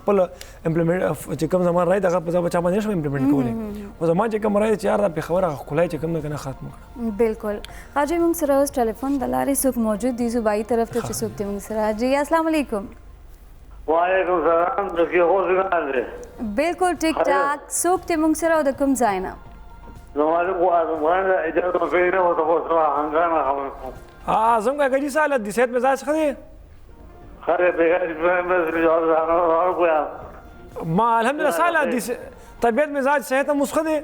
خپله امپلیمنټ چې کوم زما رای ده هغه زه به چا باندې نه شم امپلیمنټ کولی خو زما چې کوم رای دی چې یار دا پېښور هغه ښکلی چې کوم دی که نه ختمه کړه. بالکل حاجي موږ سره اوس ټلیفون د لارې څوک موجود دي صوبایي طرف ته چې څوک دی موږ سره حاجي السلام علیکم. وعلیکم السلام زکیه خو څنګه دی؟ بالکل ټیک ټاک څوک دی موږ سره او د کوم ځای نه؟ زموږ افغان اجازه مې نه وته خو سره هنګامه خبره کوم. زموږ کاکا جي څه حالت دی صحت مزاج ښه دی؟ خیر بهتر ما الحمدلله څه حالت دی طبیعت مزاج صحت هم اوس ښه دی؟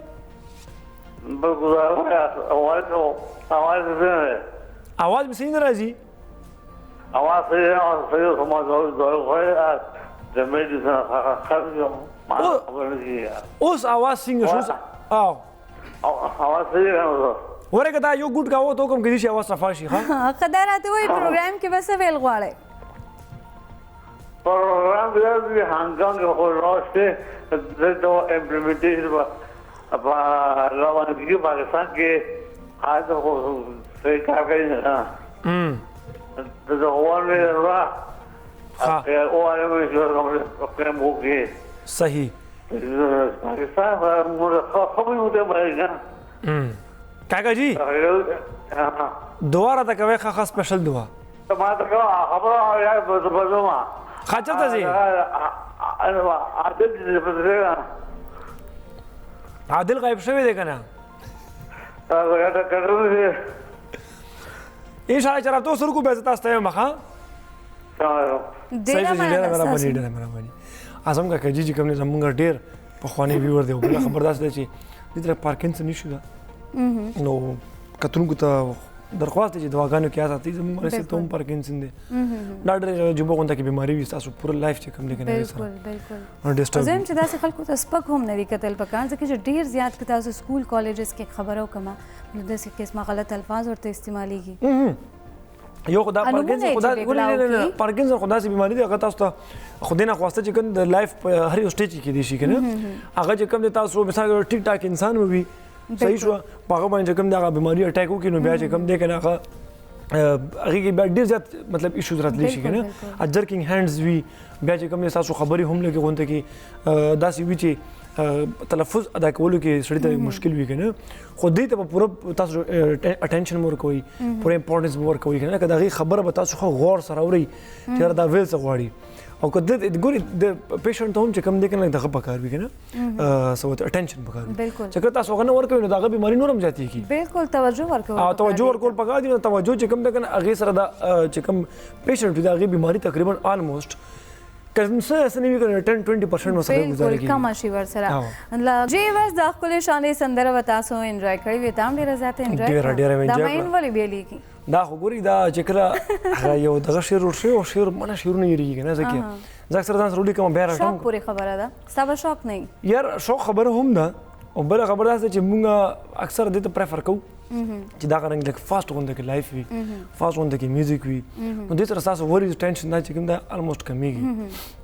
بالکل آواز مې صحیح نه راځي؟ आवाज से समाज د میډیسن خرج ما خبر نه کیږي اوس आवाज څنګه شو او आवाज صحیح راځي ورګه دا یو ګډ کاوه ته کوم کې شي आवाज صفا شي ها خدای راته وای پروګرام کې بس ویل غواړي پروګرام دی هانګانګ خو راځي د امپلیمنټیشن په روانه کې پاکستان کې حاضر خو څه کار کوي نه د هوانه را او هغه کوم وګي صحیح پاکستان موږ خو یو ته باندې کاکا جی دواره تا کوي خاص سپیشل دعا ما ته خبره یا بزما خاطر ته زی عادل غایب شوی دی کنه هغه دا کړو دي ان شاء الله چرته سر کو به تاسو ته مخه ډیره مهرباني اعظم کاکا جی کوم نه زمونږ ډیر په خواني ویور دی بل خبرداشت دی چې د پارکینسن نشو دا نو کتونکو ته درخواست دی چې دواګانو کې آساتي زموږ رسې ته هم پارکینسن دی دا ډېر جوبه غونډه کې بیماری وي تاسو پوره لایف چې کوم دی کنه بالکل زم چې داسې خلکو ته سپک هم نه وي کتل پکان ځکه چې ډېر زیات که تاسو سکول کالجز کې خبرو کما نو داسې قسمه غلط الفاظ ورته استعمالیږي یو خدا پارکینسن خدا سي بیماری دی هغه تاسو ته خو دینه خواسته چې کوم د لایف په هر یو سټیج کې دي شي کنه هغه چې کوم د تاسو مثال ټیک ټاک انسان وي صحیح شو هغه باندې کوم دغه بیماری اٹیک وکړي نو بیا چې کوم دی کنه هغه هغه کې بیا ډیر زیات مطلب ایشوز راتلی شي کنه جرکینګ هینډز وی بیا چې کوم تاسو خبري هم لګي غونته کې داسې وی چې تلفظ ادا کولو کې سړی ته مشکل وي کنه خو دې ته پوره تاسو اټینشن مور کوي پوره امپورټنس مور کوي کنه کله هغه خبره به تاسو خو غور سره اوري چې دا ویل څه غواړي او کله ګوري د پیشنټ هم چې کوم دې کنه دغه پکار وي کنه سو اټینشن پکار وي چې کله تاسو غنه ورکوي نو دغه بیماری نورم زیاتې کی بالکل توجه ورکول توجه ورکول پکار دي توجه چې کوم دغه هغه سره دا چې کوم پیشنټ دی هغه بیماری تقریبا آلموست کله سنوي کنه 10-20% مسله گزاري کی کم شي ور سره جی ورس د خپل شانې سندره وتا سو انجوای کړی وي تام ډیره زیاته انجوای دا مین ولې بیلی کی دا خو ګوري دا چې کله یو دغه شعر ورشي او شعر منه شعرونه یریږي کنه ځکه اکثر ځان سره لیکم بیا راټوم شوق پوری خبره ده سبا شوق نه یار شوق خبره هم ده او بل خبره ده چې موږ اکثر دې ته پریفر کوو چې دا غرنګ لک فاست غونډه کې لایف وي فاست غونډه کې میوزیک وي نو دې سره تاسو وریز ټینشن دا چې کوم دا الموست کمیږي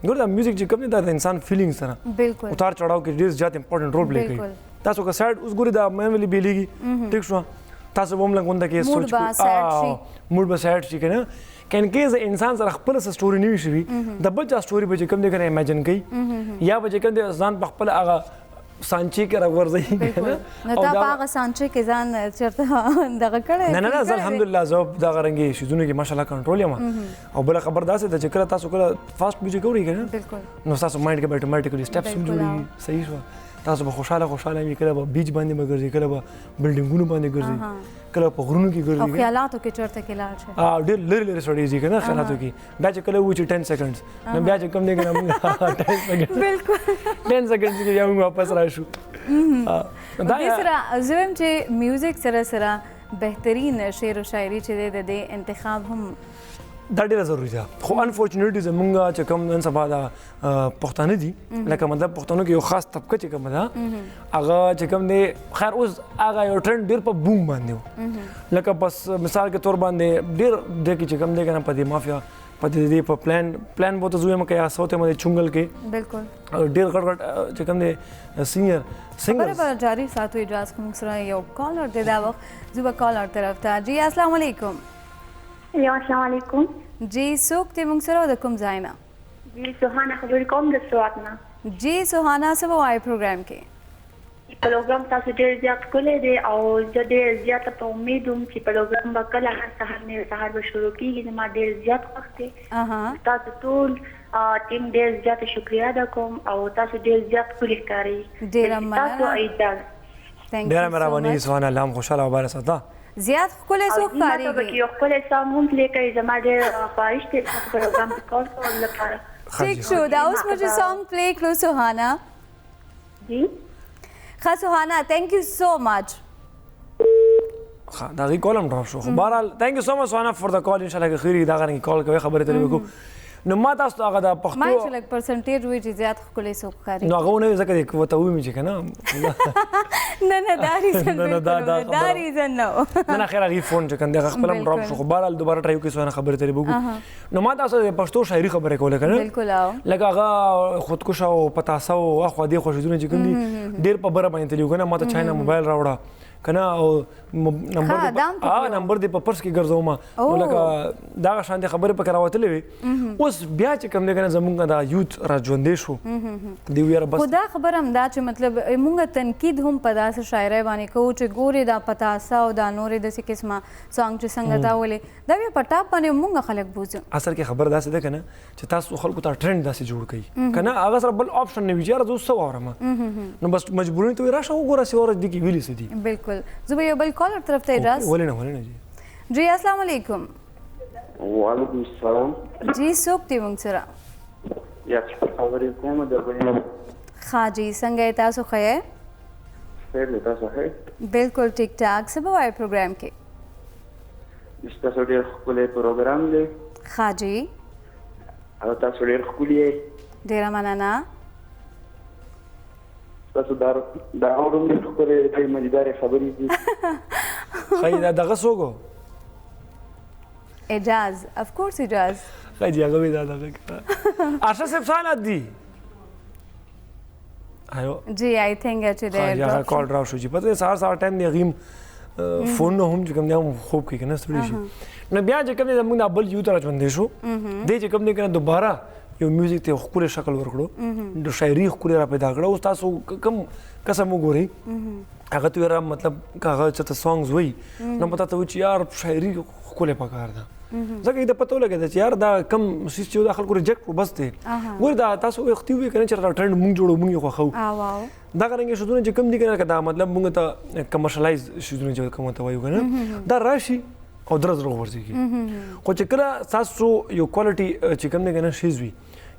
ګور دا میوزیک چې کوم دا انسان فیلینګ سره بالکل اتار چړاو کې ډیر زیات امپورټنت رول پلی کوي تاسو کا سایډ اوس ګوري دا مې ویلي بیلیږي ټیک شو تاسو هم لګونده کې سوچ موډ به سایډ شي کنه کین کیز انسان سره خپل سټوري نیوي شي د بل چا سټوري به کوم دې کنه امیجن کوي یا به کوم دې ځان په خپل هغه سانچي کې راغورځي نو تا هغه سانچي کې ځان چرته دغه کړه نه الحمدلله زه دا غرنګي شیزونه کې ماشاءالله کنټرول یم او بل خبر داسې د چې کله تاسو کله فاست میوزیک اورئ کنه بالکل نو تاسو مایند کې اتوماتیکلی سټیپس جوړي صحیح شو تاسو به خوشاله وي کله به بیچ باندې مګرځي کله به بلډینګونو باندې ګرځي کله په غرونو کې ګرځي او خیالاتو کې چرته کې لاړ شي ډېر لري سړی ځي کنه خیالاتو کې بیا چې کله و چې 10 سیکنډز نو بیا چې کم دی کنه 10 سیکنډ بالکل 10 سیکنډز کې بیا موږ واپس راشو دا سره زویم چې میوزیک سره بهترین شعر او شاعري چې د انتخاب هم دا ډیره ضروري ده خو انفورچونټلی زمونږ چې کوم نن سبا دا پښتانه دي لکه مطلب پښتنو کې یو خاص طبقه چې کوم ده هغه چې کوم دی خیر اوس هغه یو ټرند ډیر په بوم باندې لکه بس مثال کې تور باندې ډیر د کې چې کوم دی کنه په دې مافیا په دې په پلان بوته زویم کې یا سوته مې چنگل کې بالکل ډیر غټ چې کوم دی سینګر خبره جاری ساتو اجازه کوم سره یو کالر دی دا وخت زوبه کالر طرف ته جی السلام علیکم یا السلام علیکم جی څوک دې موږ سره د کوم ځای نه جی سوهانه خبرې کوم د سوات نه جی سوهانه څه وایي پروګرام کې پروګرام تاسو ډېر زیات ښکلی دی او زه ډېر زیاته په امید وم چې پروګرام به کله هر سهار نوی سهار به شروع کېږي زما ډېر زیات خوښ دی تاسو ټول ټیم ډېر زیاته شکریه ادا کوم او تاسو ډېر زیات ښکلي ښکارئ ډېره مننه تاسو ایجاز ډېره مهرباني سوهانه الله هم خوشحاله او باره ساته زیات ښکلی څوک ښکارېږي یو ښکلی سانګ هم پلی کوي زما ډېر خواهش دی تاسو پروګرام کې کال کولو لپاره ٹھیک شو دا اوس مو چې سانګ پلی کړو سوهانه جی ښه سوهانه تھینک یو سو مچ ښه دا غي کول هم ډراپ شو خو بهرحال تھینک یو سو مچ سوهانه فور د کال انشاءالله که خیري دا غرنګ کال کوي خبرې ترې وکړو نو ما تاسو ته هغه د پښتو ما چې لږ پرسنټیج وایي چې زیات ښکلی څوک ښکاري نو هغه ونه ځکه ورته ومې چې که نه نه دا ریزن دا ریزن نه نه خیر هغې فون چې کوم دی هغه خپله هم ډراپ شو خو بهرحال دوباره ټرای وکړئ سوانه خبرې ترې وکړو نو ما تاسو د پښتو شاعري خبرې کوله که نه بالکل لکه هغه خودکشه او پتاسه او اخوا دې خوښېدونه چې کوم دي ډېر په بره باندې تللي وو که نه ما ته چاینا موبایل راوړه کنه او نمبر دې په پرس کې ګرځوم نو لکه دغه شانتې خبرې پکې راوتلې وي اوس بیا چې کوم دی که نه زمونږ دا یوت را ژوندی شو دوی ویاره بس خو دا خبره هم دا چې مطلب مونږ تنقید هم په داسې شاعرۍ باندې کوو چې ګورې دا پتاسه او دا نورې داسې قسمه سانګ چې څنګه تا ولې دا بیا په ټاپ باندې مونږ خلک بوځو اصل کې خبره داسې ده که نه چې تاسو خلکو ته ټرینډ داسې جوړ کړئ که نه هغه سره بل آپشن نه وي چې یاره زه اوس څه واورم نو بس مجبوري ته وایي راشه وګوره چې اوره دې کې ویلي څه دي بالکل زه به یو بل کالر طرف ته اجازه ولې نه جی جی السلام علیکم وعلیکم السلام جی څوک دی موږ سره یا خبرې کوم د ښه جی څنګه یې تاسو ښه یې خیر دی تاسو ښه بالکل ټیک ټاک څه به وایي پروګرام کې ستاسو ډېر ښکلی پروګرام دی ښه جی او تاسو ډېر ښکلي یې ډېره مننه تاسو دا اورم ډېر ښکلې ډېرې مزیدارې خبرې دي ښایي دا دغه څوک و اجاز افکورس اجاز ښایي جي هغه مې دا دغه کړه ارشد صاحب څه حالت دي جی آئی تھنک چې هغه کال ډراپ شو چې پته سهار ټایم دی هغې فون نه هم چې کوم دی هم خوب کې کنه ستړي شي نو بیا چې کوم دی موږ د بل یو تر ژوندې شو دې چې کوم دی کنه دوباره یو میوزیک ته خپل شکل ورکړو د شاعري خپل را پیدا کړو اوس تاسو کوم قسم وګورئ هغه ته را مطلب هغه چې سانګز وای نو پته ته چې یار شاعري خپل پکار ده ځکه دا پته ولګی چې یار دا کم سیس چې د خلکو ریجیکټ وبس دی ګور دا تاسو وختي وی کنه چې ټرند مونږ جوړو مونږ خو خو دا څنګه شودونه چې کم دي کنه دا مطلب مونږ ته کمرشلایز شودونه چې کوم ته وایو کنه دا راشي او درز ورځي خو چې کله تاسو یو کوالټي چې کوم دی کنه شیز وی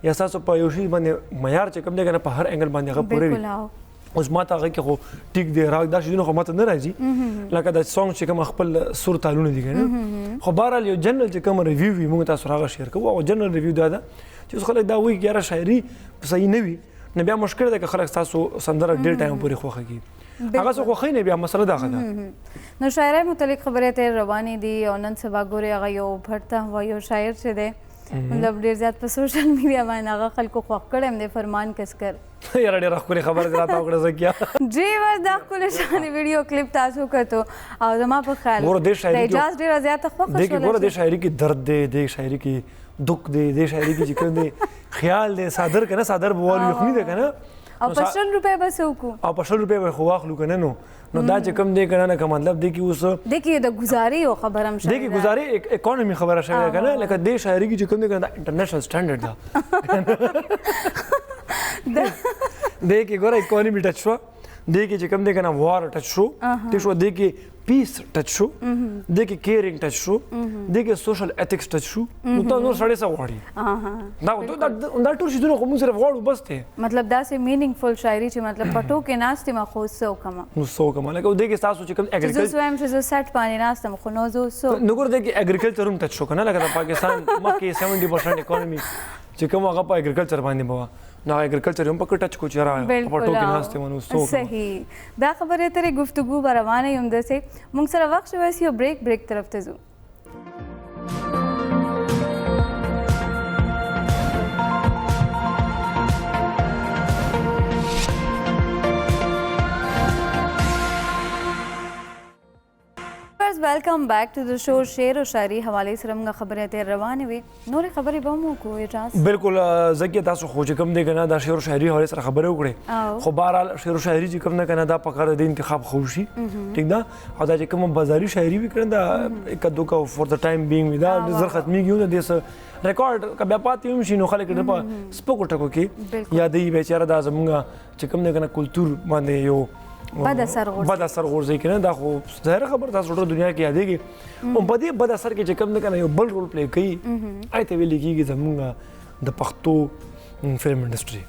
یا تاسو په یو شی باندې معیار چې کوم دی کنه په هر انګل باندې هغه پوره وي اوس ماته هغه کې خو ټیک دی راګ دا شیونه خو ماته نه راځي لکه دا سانګ چې کوم خپل سور تالونه دي کنه خو بهرحال یو جنرال چې کوم ریویو وي موږ تاسو راغه شیر کوو او جنرال ریویو دا ده چې خلک دا وایي یاره شاعري صحیح نه وي نو بیا مشکل ده که خلک تاسو سندره ډېر ټایم پورې خوښه کړي هغه څه خوښوي نه بیا مسله دا ده نو شاعرۍ متعلق خبرې ته روانې دي او نن سبا ګورې هغه یو بھرتا هوا یو شاعر چې دی مطلب ډېر زیات په سوشل میډیا باندې هغه خلکو خوښ کړی هم دی فرمان کسکر یاره ډېره ښکلې خبره دې راته وکړه زکیه جی بس دا ښکلې شانې ویډیو کلیپ تاسو کتو او زما په خیال ګوره دې شاعري د اجاز ډېره زیاته خوښه شوله ګوره دې شاعري کې درد دی دې شاعري کې دک دی دې شاعري کې چې کوم دی خیال دی صادر کنه صادر بوال یخني دی کنه او په 100 روپۍ بس وکړو او په 100 روپۍ به خو واخلو کنه نو دا چې کوم دی کنه نه کوم مطلب دی کې اوس دی کې د گزاري او خبره هم شوه دی کې گزاري اکانومي خبره شوه کنه لکه دې شاعري کې چې کوم دی کنه انټرنیشنل سټانډرډ ده دی کې ګوره اکانومي ټچ شو دی کې چې کوم دی کنه وار ټچ شو دی شو دی کې پیس ټچ شو دی کې کیرینګ ټچ شو دی کې سوشل ایتھکس ټچ شو نو ته نور سړی څه غواړي دا ټول شیونه خو موږ صرف غواړو بس ته مطلب دا سه مینینګفل شاعري چې مطلب پټو کې ناستې ما خو سو کما نو سو کما لکه دی کې تاسو چې کوم اګریکلچر زه وایم چې زه 60 باندې ناستم خو نو زه سو نو ګور دی کې اګریکلچر هم ټچ شو کنه لکه د پاکستان مخکې 70% اکانومي چې کوم هغه په اګریکلچر باندې بوا نو اګریکلچر هم په ټچ کو چیرې پټو کې ناشته ونو سو صحیح دا خبره ترې گفتگو روانه یم دسه موږ سره وخت شوی یو بریک طرف ته ځو ویلکم بیک ټو د شو شعر او شاعري حوالې سره موږ خبرې ته روانې وي نورې خبرې به مو کو اجاز بالکل زکیه تاسو خو چې کوم دی کنه دا شعر او شاعري حوالې سره خبرې وکړي خو بهرحال شعر او شاعري چې کوم نه کنه دا پکاره د انتخاب خو شي ټیک ده او دا چې کوم بازاري شاعري وکړه دا یک دوکا فور د ټایم بینګ دا زر ختميږي نو د ریکارډ کبه پاتې هم شي نو خلک د سپوکو ټکو کې یادې بیچاره دا زمونږ چې کوم نه کنه کلچر باندې یو بد اثر غورځي کنه دا خو ظاهر خبر تاسو ټول دنیا کې یادېږي او په دې بد اثر کې چې کوم نه کنه یو بل رول پلی کوي آیته ویل کېږي زمونږ د پښتو فلم انډستری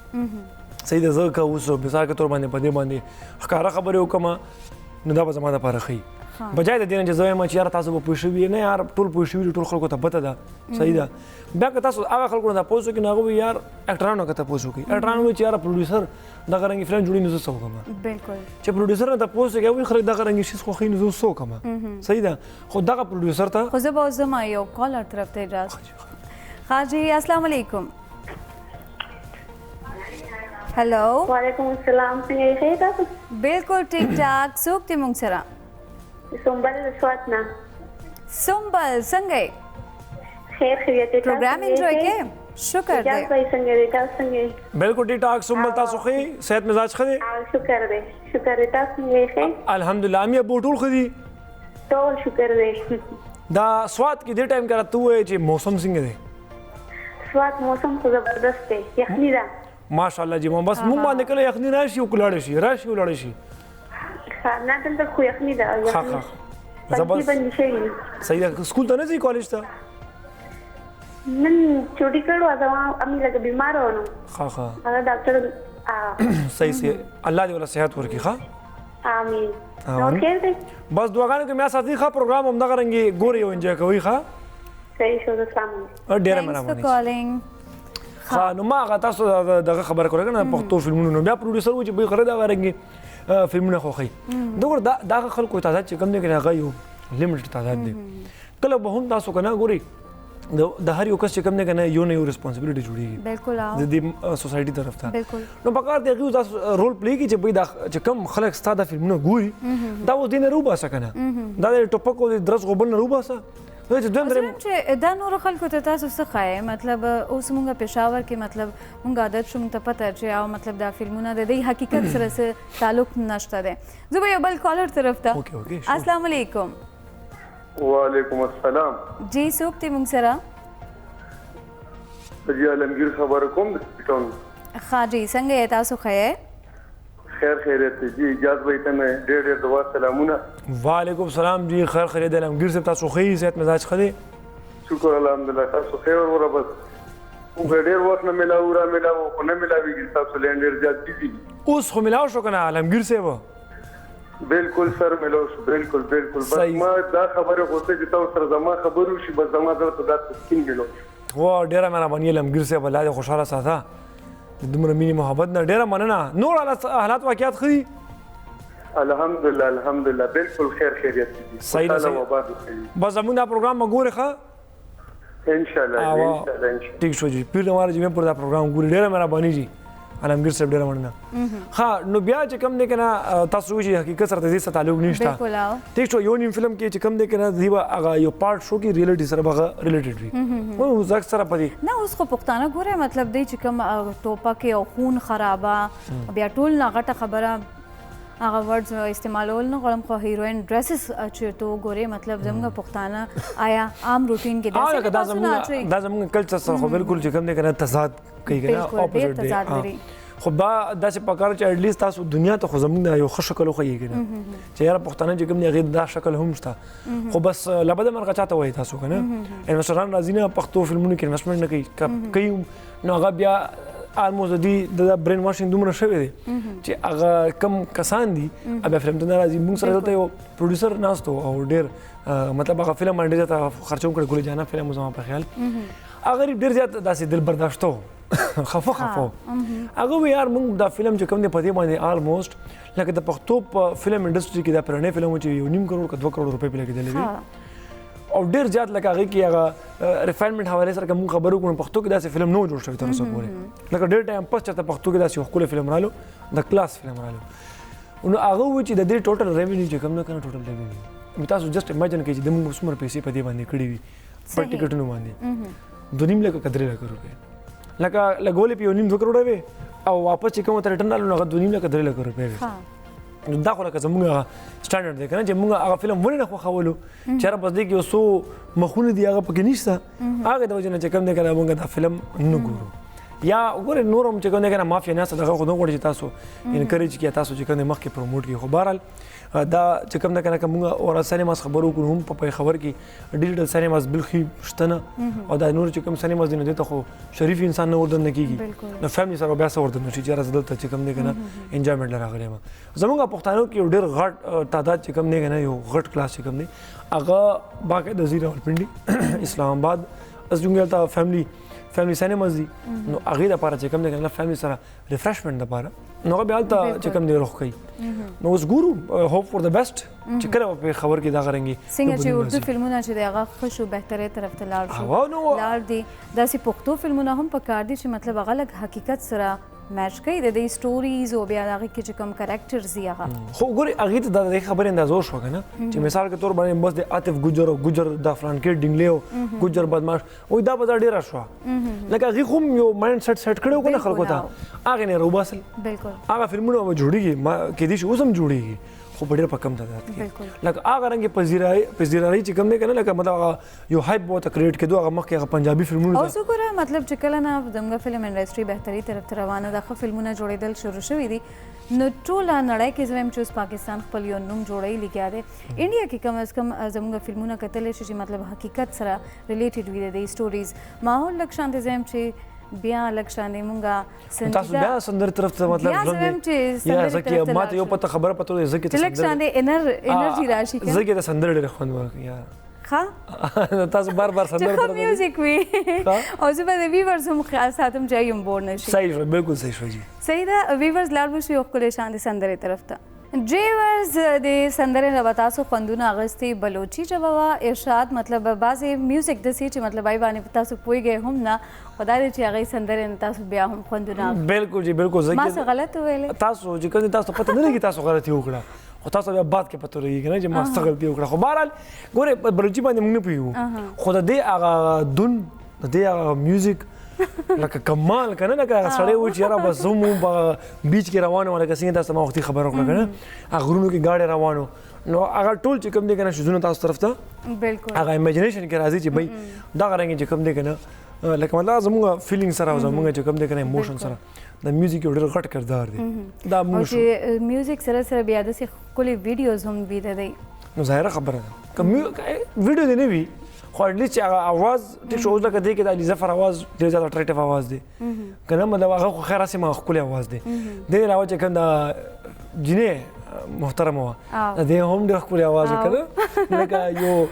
صحیح ده زه که اوس مثال کے طور باندې په دې باندې ښکاره خبرې وکړم نو دا به زما دپاره ښي بجای د دې نه چې زه وایم چې یار تاسو به پوه شوي نه یار ټول پوه شوي ټول خلکو ته پته ده صحیح ده بیا که تاسو هغه خلکو نه تپوس وکړئ نو هغه وایي یار اکټرانو که تپوس وکړئ اکټران وایي چې یاره پروډیوسر دغه رنګې فلم جوړوي نو زه څه وکړم بالکل چې پروډیوسر نه تپوس وکړي وایي خلک دغه رنګې شیز خوښوي نو زه څه وکړم صحیح ده خو دغه پروډیوسر ته خو زه به اوس ځم یو کالر طرف ته اجاز حاجی السلام علیکم هلو وعلیکم السلام څنګه یې تاسو بالکل ټیک ټاک څوک دې موږ سره سنبل سواتنا سنبل څنګه خیر خیریت پروګرام انجوای کې شکر دې جاز بھائی څنګه دې تاسو څنګه بالکل ټیک ټاک سنبل تاسو خې صحت مزاج خې شکر دې تاسو څنګه الحمدلله امي ابو ټول خدي ټول شکر دې دا سوات کې دې ټایم کرا ته چې موسم څنګه دی سوات موسم خو زبردست دی یخني ده ماشاءالله جی بس مونږ باندې کله یخني راشي او کلاړ شي راشي ولاړ شي نه دلته خو یخني ده یخني صحیح ده سکول ته نه ځي کالج ته نن چوټي کړو دا امي لکه بیمار ونه هغه ډاکټر صحیح الله دې ولا صحت ورکړي ښه امين نو خیر دی بس دعاګانې کوم یا ساتي ښه پروګرام هم دغه رنګي ګوري او انجوای کوي ښه صحیح شو د سلام ډیره مهرباني ښه نو ما هغه تاسو دغه خبره کوله کنه پښتو فلمونو نو بیا پروډوسر و چې به غره دغه رنګي فلمونه خوښي دغه دغه خلکو تعداد چې کم دی کنه هغه یو لیمټ تعداد دی کله به هم تاسو کنه ګوري د هر یو کس چې کوم دی کنه یو نه یو ریسپانسبিলিټي جوړیږي بالکل د دې سوسایټي طرف ته بالکل نو پکار دی هغه تاسو رول پلی کی چې دا چې کم خلک ستاده فلمونه ګوري دا اوس دین روبا سکنه دا د ټوپکو د درس غوبل نه روبا سه چې دا نور خلکو ته تاسو څه ښایي مطلب اوس مونږ پېښور کې مطلب مونږ عادت شو مونږ ته پته چې او مطلب دا فلمونه د دې حقیقت سره څه تعلق نشته دی زه به یو بل کالر طرف ته السلام علیکم وعلیکم السلام جی څوک دی مونږ سره جی عالمگیر خبر کوم ټون ښه جی څنګه یې تاسو ښه یې خیر خیریت جی اجاز بھائی ته ډېر ډېر دعا سلامونه وعلیکم السلام جی خیر خیریت علمگیر صاحب تاسو ښه یې صحت مزاج ښه دی شکر الحمدلله تاسو خیر وره بس موږ ډېر وخت نه ملاو را ملاو خو نه ملاویږي تاسو له ډېر زیات بيزي اوس خو ملاو شو کنه علمگیر صاحب بالکل سر ملاو شو بالکل بس ما دا خبره غوښته چې تاسو سره زما خبرو شي بس زما درته دا تسکین ملو وا ډیره مهرباني علمگیر صاحب الله دې خوشاله ساته دومره مینې محبت نه ډیره مننه نور حالات واقعیات ښه دي الحمدلله بالکل خیر خیریت دي صحیح ده بس زموږ دا پروګرام مګورې ښه ان شاء الله ٹھیک شو جی پیر نوار جی پر دا پروګرام ګوري ډیره مهرباني جی علمگیر صاحب ډیره مننه ها نو بیا چې کوم دی کنه تاسو چې حقیقت سره دې تعلق نشته ٹھیک شو یو نیم فلم کې چې کوم دی کنه دی هغه یو پارت شو کې ریالټي سره هغه ریلیټډ وي نو زک سره پدې نه اوس خو پښتانه ګوره مطلب دی چې کوم ټوپک او خون خرابه بیا ټول نه غټه خبره هغه ورډز استعمالول نه غواړم خو هیروین ډریسز چې تو ګوره مطلب زموږ پښتانه آیا عام روټین کې دا زموږ کلچر سره خو بالکل چې کوم دی کنه تضاد کوي کنه اپوزټ دی خو با داسې پکار چې اټلیست تاسو دنیا ته خو زموږ یو ښه شکل وښیي کنه چې یاره پښتانه چې کوم دی هغې دا شکل هم شته خو بس لبده مرغه چاته وایي تاسو کنه انویسټران راځي نه پښتو فلمونو کې انویسټمنټ نه کوي نو هغه بیا آلموست د برین واشنګ دومره شوی دی چې هغه کم کسان دي بیا فلم ته نه راځي موږ سره دلته یو پروډیوسر ناست او ډېر مطلب هغه فلم باندې ډېر زیاته خرچه هم کړې ګل جانا فلم زما په خیال هغه ډېر زیات داسې دل برداشت خفه هغه وی یار موږ دا فلم چې کوم دی په دې باندې آلموست لکه د پښتو په فلم انډسټري کې دا پرانه فلم چې 1.5 کروڑ کا 2 کروڑ روپۍ په لګیدلې دي او ډېر زیات لکه هغه کې هغه ریفاینمنٹ حواله سره کوم خبرو کوم پښتو کې داسې فلم نو جوړ شوی تر اوسه پورې لکه ډېر ټایم پس چې پښتو کې داسې خپل فلم رالو د کلاس فلم رالو نو هغه و چې د دې ټوټل ریوینیو چې کوم نه کنه ټوټل ریوینیو تاسو جست امیجن کړئ چې د موږ څومره پیسې په دې باندې کړې وي پر ټیکټونو باندې 2.5 لک 3 لک روپۍ لکه لګولې په 1.5 کروڑ وي او واپس چې کوم ته ریټرن رالو هغه 2.5 لک 3 لک روپۍ وي دا خو لکه زموږ سټانډرډ دی کنه چې موږ هغه فلم ولې نه خوښولو چې را پس دی کې یو مخونه دي هغه پکې نشته هغه د وجه نه چې کوم دی کنه موږ دا فلم نه ګورو یا وګوره نور هم چې کوم دی کنه مافیا نه دغه خو نه غواړي چې تاسو انکریج کړئ تاسو چې کوم مخکې پروموټ کړئ خو بهرحال دا چې کوم دی کنه موږ اور سینماس خبرو کوو هم په خبر کې ډیجیټل سینماس بالخي شته نه او دا نور چې کوم سینماس دي نه ته خو شریف انسان نه وردن نه کیږي نو فیملی سره بیا سره وردن شي چې راځي دلته چې کوم دی کنه انجوایمنت لراغلی ما زموږ پښتنو کې ډېر غټ تعداد چې کوم دی کنه یو غټ کلاس چې کوم دی هغه باقاعده زیرا ولپنډي اسلام آباد از جونګل ته فیملی سینماز دي نو هغه د لپاره چې کوم دی کنه فیملی سره ریفرشمنت لپاره نو هغه بیا ته چې کوم دی روخ کوي نو اوس ګورو هوپ فور د بیسټ چې کله په خبر کې دا غرنګي څنګه چې اردو فلمونه چې هغه خوشو بهتره طرف ته لاړ شو لاړ دي داسې پښتو فلمونه هم پکار دي چې مطلب هغه لږ حقیقت سره میچ کوي د دې سټوریز او بیا هغه کې چې کوم کریکټرز دي هغه خو ګوري هغه ته د خبرې اندازو شو کنه چې مثال کے طور باندې بس د عاطف ګجر د افران کې ډینګلیو ګجر بدمعاش او دا بازار ډیر شو لکه هغه کوم یو مایند سیټ کړو کنه خلکو ته هغه نه روباسل بالکل هغه فلمونه جوړیږي کې دي شو سم جوړیږي خو ډېر په کم تعداد کې لکه هغه رنګ پذیرای چې کوم نه کنه لکه مطلب یو هایپ بہت کریټ کېدو هغه مخکې هغه پنجابي فلمونه او څه ګوره مطلب چې کله نه زموږ فلم انډسټري بهتري طرف ته روانه ده ښه فلمونه جوړېدل شروع شوي دي نو ټوله نړۍ کې زه وایم چې اوس پاکستان خپل یو نوم جوړی لګیا دی انډیا کې کم از کم زموږ فلمونه کتلی شي چې مطلب حقیقت سره ریلیټډ وي د دې سټوریز ماحول لږ شانتې زه وایم چې بیا لږ شانې مونږه تاسو بیا سندرې طرف ته مطلب یا زکیه ماته یو پته خبره پته ده زکیه ته لږ شانې انرژي راشي زکیه ته سندرې ډېر خوند ورکوي یار ښه تاسو بار سندرې طرف ته میوزیک وي او زه به د ویورز هم خیال ساتم چې یم بور نشي صحیح شو بالکل صحیح شو جی صحیح ده ویورز لاړ بشي او خپل شان دي سندرې طرف ته ډریورز د سندرې نه به تاسو خوندونه اخیستي بلوچي ژبه وه ارشاد مطلب بعضې میوزیک داسې چې مطلب هغې باندې په تاسو پوهېږئ هم نه خو دا دی چې هغې سندرې نه تاسو بیا هم خوندونه بالکل جی بالکل ما څه غلط وویلې تاسو چې کوم تاسو پته نه لګي تاسو غلطي وکړه خو تاسو بیا بعد کې پته لګي که نه چې ما څه غلطي وکړه خو بهرحال ګورې په بلوچي باندې موږ نه پوهېږو خو د دې هغه دون د دې هغه میوزیک لکه کمال که نه لکه هغه سړی و چې یاره بس زه مو په بیچ کې روان وم لکه څنګه تاسو ته ما وختي خبره وکړه که نه هغه غرونو کې ګاډی روان و نو هغه ټول چې کوم دی که نه شیزونه تاسو طرف ته بالکل هغه امیجنیشن کې راځي چې بھائی دغه رنګ چې کوم دی که نه لکه مطلب زموږ فیلینګ سره او زموږ چې کوم دی که نه ایموشن سره د میوزیک یو ډېر غټ کردار دی دا او چې میوزیک سره سره بیا داسې ښکلي ویډیوز هم ویده دی نو ظاهره خبره ده که ویډیو دې نه وي خو اټلیسټ چې هغه اواز ټیک شو اوس لکه دی کې د علي ظفر اواز ډېر زیات اټریکټیو اواز دی که نه مطلب هغه خو خیر هسې ما ښکلی اواز دی دې علاوه چې کوم د جینۍ محترمه وه د دې هم ډېر ښکلی اواز و که نه لکه یو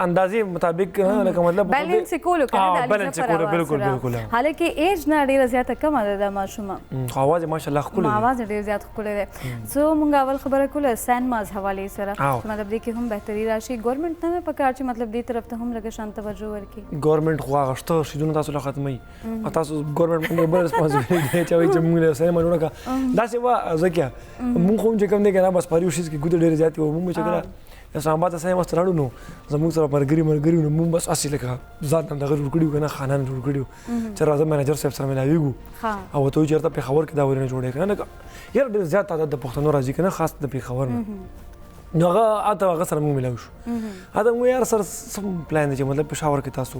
اندازې مطابق لکه مطلب بیلنس یې کولو که نه د علي ظفر اواز بالکل بالکل حالانکې ایج نه ډېره زیاته کمه ده دا ماشومه خو اواز یې ماشاءالله ښکلی دی اواز یې ډېر زیات ښکلی دی سو مونږ اول خبره کوله سینماز حوالې سره مطلب دې کې هم بهتري راشي ګورمنټ ته نه پکار چې مطلب دې طرف ته هم لږه شان توجه ورکړي ګورمنټ خو هغه شته شیدونه تاسو له ختموي او تاسو ګورمنټ باندې بل ریسپانسبیلټي دی چې وایي چې مونږ له سینما جوړه کړه داسې وه زکیه مونږ خو هم چې کوم دی که نه بس پاریو شیز کې ګوتې ډېرې زیاتې وو مونږ چې کله اسلام آباد ته سینما ته لاړو نو زموږ سره ملګري نو مونږ بس هسې لکه ځان هم دغه جوړ کړي وو که نه خانان جوړ کړي وو چې راځه منیجر صاحب سره ملاویږو او ورته وایي چې چېرته پېښور کې دا ولې نه جوړوې که نه لکه یاره ډېر زیات تعداد د پښتنو راځي که نه خاص د پېښور نه نو هغه سره موږ ملاو شو هلته موږ یار سره سم پلان دی چې مطلب پېښور کې تاسو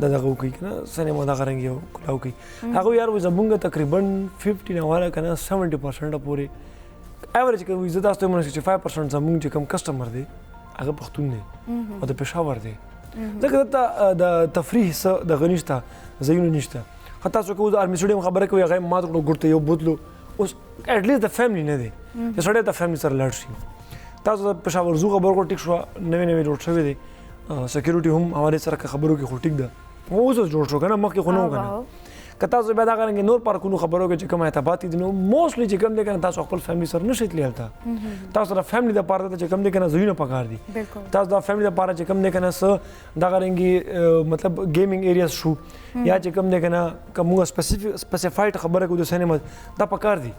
دغه وکړئ که نه سینما دغه رنګ یو کلا وکړئ هغه یار وایي زموږ تقریبا 50 نه والا که نه 70% پورې ایوریج که وایي زه تاسو ته وایم چې 5% زموږ چې کوم کسټمر دی هغه پښتون دی او د پېښور دی ځکه دلته د تفریح څه دغه نشته ځایونه نشته خو تاسو که اوس آرمي سټیډیم خبره کوي هغه یې مات کړو ګوټ ته یو بوتلو اوس ایټلیسټ د فیملی نه دی چې سړی د فیملی سره لاړ شي تاسو د پېښور زو خبر کړو ټیک شوه نوی جوړ شوی دی سکیورټي هم هوارې سره خبرو کې خو ټیک ده اوس جوړ شو که نه مخکې خو نه و که نه که تاسو بیا دغه رنګې نور پارکونو خبرو کې چې کوم اعتباط دي نو موسټلی چې کوم دی که نه تاسو خپل فیملی سره نشئ تللی هلته تاسو د فیملی دپاره ته چې کوم دی که نه ځایونه پکار دي تاسو د فیملی دپاره چې کوم دی که نه څه دغه رنګې مطلب گیمینګ ایریاز شو یا چې کوم دی که نه که موږ سپیسیفاید خبره کوو د سینما دا پکار دي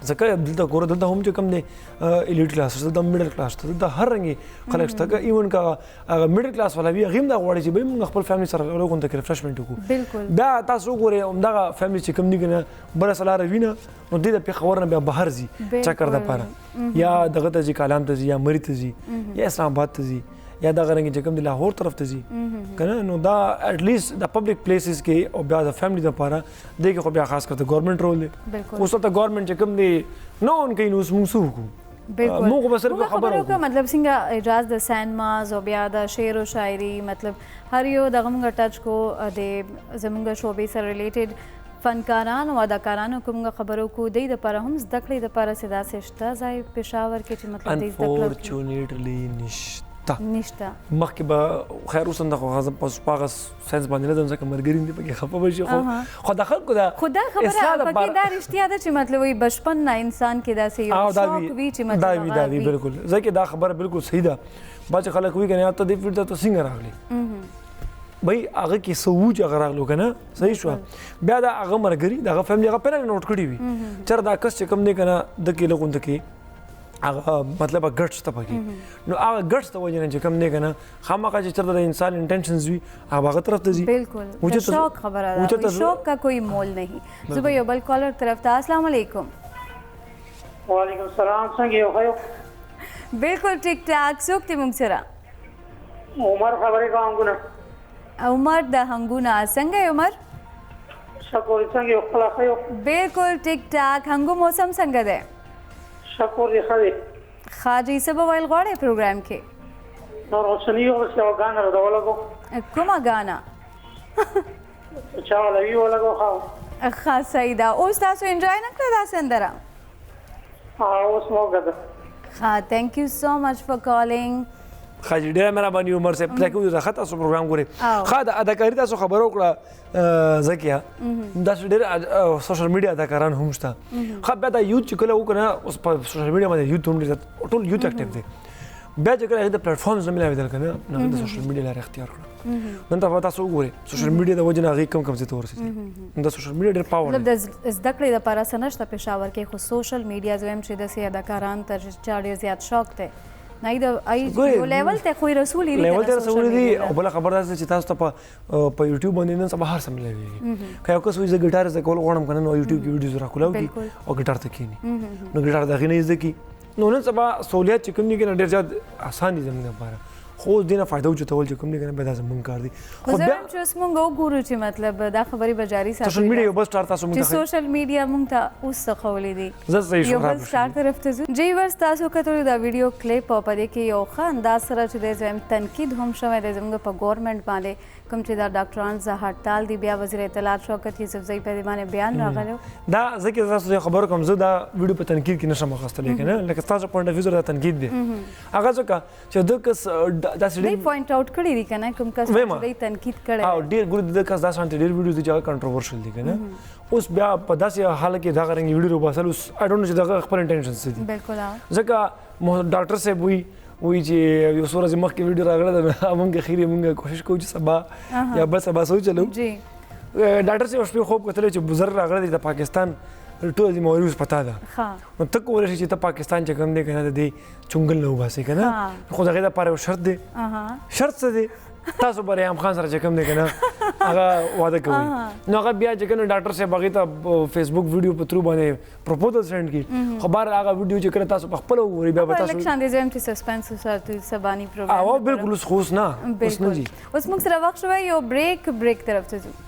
ځکه دلته ګوره دلته هم چې کوم دی ایلیټ کلاس شته دلته میډل کلاس شته دلته هر رنګې خلک شته که ایون که هغه میډل کلاس والا وي هغې هم دا غواړي چې بھائی موږ خپل فیملی سره غونډه کې ریفریشمنټ وکړو دا تاسو وګورئ همدغه فیملی چې کوم دي که نه بله سلاره وینه نو دې د پېښور نه بیا بهر ځي چکر دپاره یا دغه ته ځي کالام ته ځي یا مري ته ځي یا اسلام آباد ته ځي یا دغه رنګې چې کوم د لاهور طرف ته ځي که نه نو دا اټلیسټ د پبلک پلیسز کې او بیا د فیملی دپاره دې کې خو بیا خاص کر د ګورمنټ رول دی اوس ته ګورمنټ چې کوم دی نه اون کوي نو اوس موږ څه وکړو موږ به صرف خبره وکړو مطلب څنګه اجاز د سینماز او بیا د شعر و شاعري مطلب هر یو دغه موږ ټچ کو د زموږ شعبې سره ریلیټډ فنکاران او اداکارانو کوم خبرو کو دی د لپاره هم زده کړې د لپاره سدا سشته ځای پېښور کې چې مطلب دې زده کړو انفورچونیټلی نشته مخکې به خیر اوس هم د هغه پاغه ساینس باندې نه ځم ځکه ملګري دې پکې خفه به شي خو د خلکو د خدا خبره پکې دا رښتیا ده چې مطلب وایي بچپن نه انسان کې داسې یو شوق وي چې مطلب دا وي بالکل ځکه دا خبره بالکل صحیح ده بعضې خلک وایي که نه ته دې فیلډ ته ته څنګه راغلی بھائی هغه کې څه وو چې هغه راغلو که نه صحیح شوه بیا د هغه ملګري د هغه فیملي هغه پهله نوټ کړي وي چېرې دا کس چې کوم دی که نه دکې له غونډه کې هغه مطلب ګټس ته پکې نو هغه ګټس ته وجه نه چې کوم دی که نه خامخا چې چېرته د انسان انټینشنز وي هغه هغه طرف ته ځي بالکل شوق خبره ده شوق کا کوئی مول نہیں زه به یو بل کالر طرف ته السلام علیکم وعلیکم السلام څنګه یو ښه بالکل ټیک ټاک څوک دی موږ سره عمر خبرې کوم ګونه عمر د هنګونه څنګه عمر شکر څنګه یو خلاص یو بالکل ټیک ټاک هنګو موسم څنګه ده شکر دې خدای خاجي څه به ویل غواړئ پروګرام کې نور اوسنی یو څه غانا راولګو کومه غانا چا ولوي ولګو ښه صحیح ده اوس تاسو انجوای نه کړئ دا سندره اوس مو غده ښه تھینک یو سو مچ فار کالینګ خاجي ډېره مهرباني عمر صاحب دا کوم راخه تاسو پروګرام ګورئ ښه د اداکاري تاسو خبرو کړه زکیه داسې ډېر سوشل میډیا اداکاران هم شته ښه بیا دا یوت چې کله وکړه اوس په سوشل میډیا باندې یوت هم ډېر ټول یوت اکټیو دی بیا چې کله هغې د پلیټفارمز نه ملاوېدل که نه نو هغې د سوشل میډیا لارې اختیار کړه نن ته تاسو وګورئ سوشل میډیا د وجې نه هغې کم ځای ته ورسېدل د سوشل میډیا ډېر پاور مطلب د زده کړې دپاره څه نشته پېښور کې خو سوشل میډیا زه وایم چې داسې اداکاران ته چا ډېر زیات شوق دی یو لیول ته خو رسول دی لیول ته رسول دی او بل خبر ده چې تاسو ته په یوټیوب باندې نن سبا هر څه ملوي که یو کس وایي زه ګیټار زده کول غواړم که نه نو یوټیوب کې ویډیوز راکولاو دي او ګیټار ته کښېني نو ګیټار د هغې نه یې زده کړي نو نن سبا سہولیت چې کوم دي که نه ډېر زیات اسان دي زموږ لپاره خو اوس دې نه فایده اوچتول چې کوم دي که نه بیا دا زموږ کار دی خو زه وایم چې اوس مونږ وګورو چې مطلب دا خبرې به جاري ساتو سوشل میډیا یو بل سټار تاسو مونږ ته چې سوشل میډیا مونږ ته اوس څه ښوولې دي زه صحیح یو بل سټار طرف ته ځو جی ورس تاسو کتلو دا ویډیو کلیپ او په دې کې یو ښه انداز سره چې دی زه وایم تنقید هم شوی دی زموږ په ګورنمنټ باندې کوم چې دا ډاکټران زه هړتال دي بیا وزیر اطلاعات شوکت یوسفزۍ په دې باندې بیان راغلی دا زه کې تاسو ته خبرو کوم زه دا ویډیو په تنقید کې نشم اخیستلی که نه لکه ستاسو پوینټ اف ویو سره دا تنقید دی هغه ځکه چې ده کس داسې دوی پوینټ آوټ کړي دي که نه کوم کس چې دوی تنقید کړی او ډېر ګورې د کس داسې ډېر ویډیوز دي چې هغه کنټروورشل دي که نه اوس بیا په داسې حال کې دغه رنګې ویډیو وباسل اوس آی ډونټ نو چې دغه خپل انټینشن څه دي بلکل ځکه ډاکټر صاحب وایي چې یو څو ورځې مخکې ویډیو راغلی ده مونږ خیر یې مونږ کوشش کوو چې سبا یا بل سبا سوچلو ډاکټر صاحب شپې خوب کتلی چې بزر راغلی دی د پاکستان ټول دې موریوز پتا ده نو ته کولی شي چې ته پاکستان چې کوم دی که نه د دې چونګل نه وباسې که نه خو د هغې دپاره یو شرط دی شرط څه دی تاسو به ریحم خان سره چې کوم دی که نه هغه واده کوئ نو هغه بیا چې کوم ډاکټر صاحب هغې ته فیسبوک ویډیو په تھرو باندې پروپوزل سینډ کړي خو بهر هغه ویډیو چې کله تاسو په خپله وګورئ بیا به تاسو لږ شان دی زه وایم چې سسپنس وساتو سباني پروګرام او بلکل اوس خو اوس نه اوس نه ځي اوس موږ سره وخت شوی یو بریک طرف ته ځو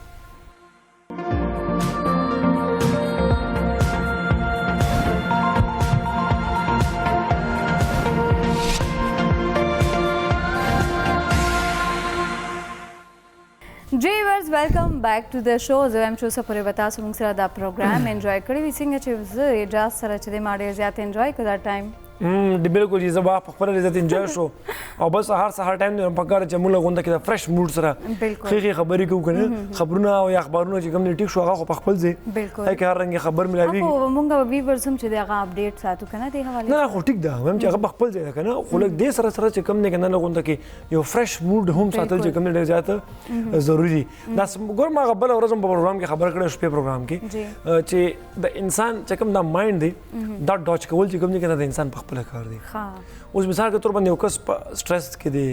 جی ورز ویلکم بیک ټو د شو زه وایم چې اوسه پورې به تاسو موږ سره دا پروګرام انجوای کړی وي څنګه چې زه اجاز سره چې دی ما ډېر زیات انجوای کړ دا ټایم بالکل زه به په خپله عزت انجوای شو او بس سهار ټایم دی پکار چې موږ غونډه کې د فرش موډ سره ښې خبرې کوو که نه خبرونه او یا اخبارونه چې کوم دی ټیک شو هغه خو په خپل ځای هغې کې هر رنګې خبر ملاوېږي خو موږ به ویورز هم چې دی هغه اپډیټ ساتو که نه دې حوالې نه خو ټیک ده وایم چې هغه په خپل ځای ده که نه خو لږ دې سره چې کوم دی که نه غونډه کې یو فرش موډ هم ساتل چې کوم دی ډېر زیات ضروري دي دا ګورم هغه بله ورځ هم په پروګرام کې خبر کړی شپې پروګرام کې چې د انسان چې کوم دا مایند دی دا ډاچ کول چې کوم دی که نه د انسان په خپله کار دی اوس مثال کے طور باندې یو کس په سټرس کې دی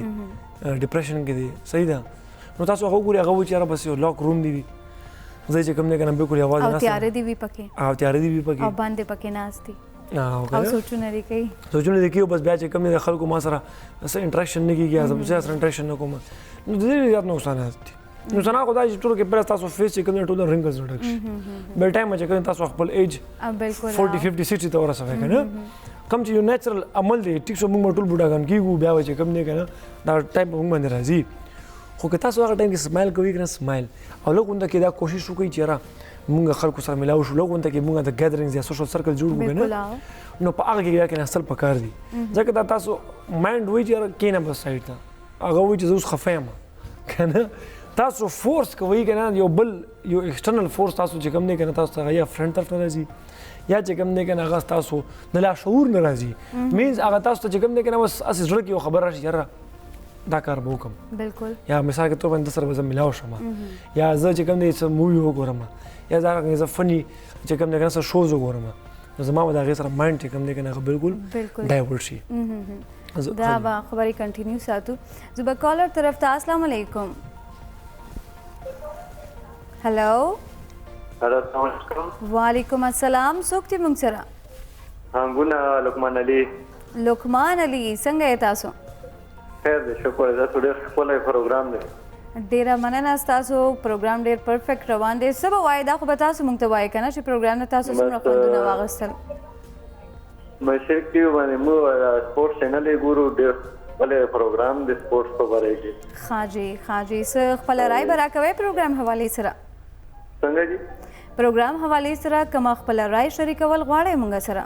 ډپریشن کې دی صحیح ده نو تاسو هغه ګورئ هغه وایي چې یاره بس یو لاک روم دی وي ځای چې کوم دی که نه بالکل یوازې او تیارې دي وي پکې او تیارې دي وي پکې او باندې پکې ناست دي او سوچونه دي کوي سوچونه دي کوي بس بیا چې کوم دی د خلکو ما سره څه انټریکشن نه کېږي یا زه سره انټریکشن نه کوم نو د دې زیات نقصانات دي نقصانات خو دا چې ټولو کې پهله ستاسو فیس چې کوم دی ټول رنګلز ډک شي بل ټایم چې کوم تاسو خپل ایج 40 50 60 ته ورسوئ که نه کوم چې یو نیچرل عمل دی ټیک شو موږ ټول بوډاګان کېږو بیا به چې کوم دی که نه دا ټایم په موږ باندې راځي خو که تاسو هغه ټایم کې سمایل کوئ که نه سمایل او لږ غونډه کې دا کوشش وکړئ چې یاره موږ خلکو سره ملاو شو لږ غونډه کې موږ د ګیدرینګز یا سوشل سرکل جوړ کړو که نه نو په هغه کې بیا کېناستل پکار دي ځکه دا تاسو مایند وایي چې یاره کښېنه بس سایډ ته هغه وایي چې زه اوس خفه یم که نه تاسو فورس کوئ که نه یو بل یو ایکسټرنل فورس تاسو چې کوم دی که نه تاسو ته یا فرنډ طرف نه راځي یا چې کوم دی که نه هغه تاسو د لاشعور نه راځي مینز هغه تاسو ته چې کوم دی که نه بس هسې زړه کې یو خبر راشي یاره دا کار به وکړم بالکل یا مثال کے طور باندې سره به زه ملاو شم یا زه چې کوم دی څه مووي وګورم یا دا رقم زه فني چې کوم دی که نه څه شوز وګورم نو زما به د هغې سره مایند چې کوم دی که نه هغه بالکل ډایورټ شي دا به خبرې کنټینیو ساتو زه به کالر طرف ته السلام علیکم هلو وعلیکم السلام څوک دي موږ سره هنګونه لقمان علي څنګه یې تاسو خیر دی شکر تاسو ډېر ښکلی پروګرام دی ډېره مننه ستاسو پروګرام ډېر پرفیکټ روان دی څه به وایې دا خو به تاسو موږ ته وایې که نه چې پروګرام نه تاسو څومره خوندونه واخیستل مشرق ټي وي باندې موږ سپورټس چینل یې ګورو ډېر ښکلی پروګرام دی سپورټس په باره کې ښه جی څه خپله رای به راکوئ پروګرام حوالې سره څنګه جی پروګرام حوالې سره کومه خپله رای شریکول غواړئ موږ سره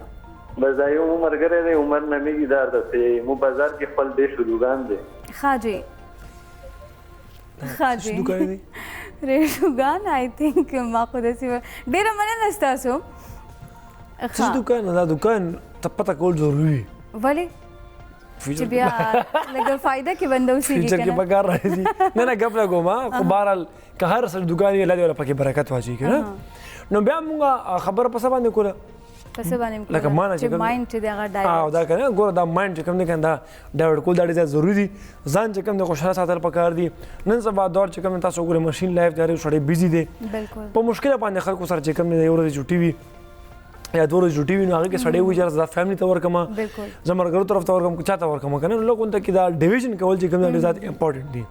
بس دا یو مرګره دی عمر نامیږي دا د مو بازار کې خپل دې شلوګان دی خاجي دکان دی ریشوګان آی تھنک ما خو داسې ډېره مننه ستاسو څه دکان دا دکان ته پته کول ضروري ولې چې بیا لږ فایده کې بنده اوسېږي فیچر کې پکار راځي نه غپ لګوم خو بهرحال که هر څه دکان یې الله دې ولا پکې برکت واچي کنه نو بیا موږ خبره په څه باندې کوله پسې باندې لکه مانه چې مایند چې دغه ډایورټ دا کنه ګوره دا مایند چې کوم دی کنه دا ډایورټ کول دا ډېر ضروري دي ځان چې کوم د خوشاله ساتل پکار دي نن سبا دور چې کوم تاسو ګوره ماشین لایف دی سړی بیزي دی بالکل په مشکل باندې خلکو سره چې کوم دی یو ورځ چټي وي یا دوه ورځې چټي وي نو هغه کې سړی وي چې دا فیملی ته ورکما زمرګرو طرف ته ورکم چاته ورکم کنه لوګون ته کې دا ډیویژن کول چې کوم دی زیات امپورټنت دي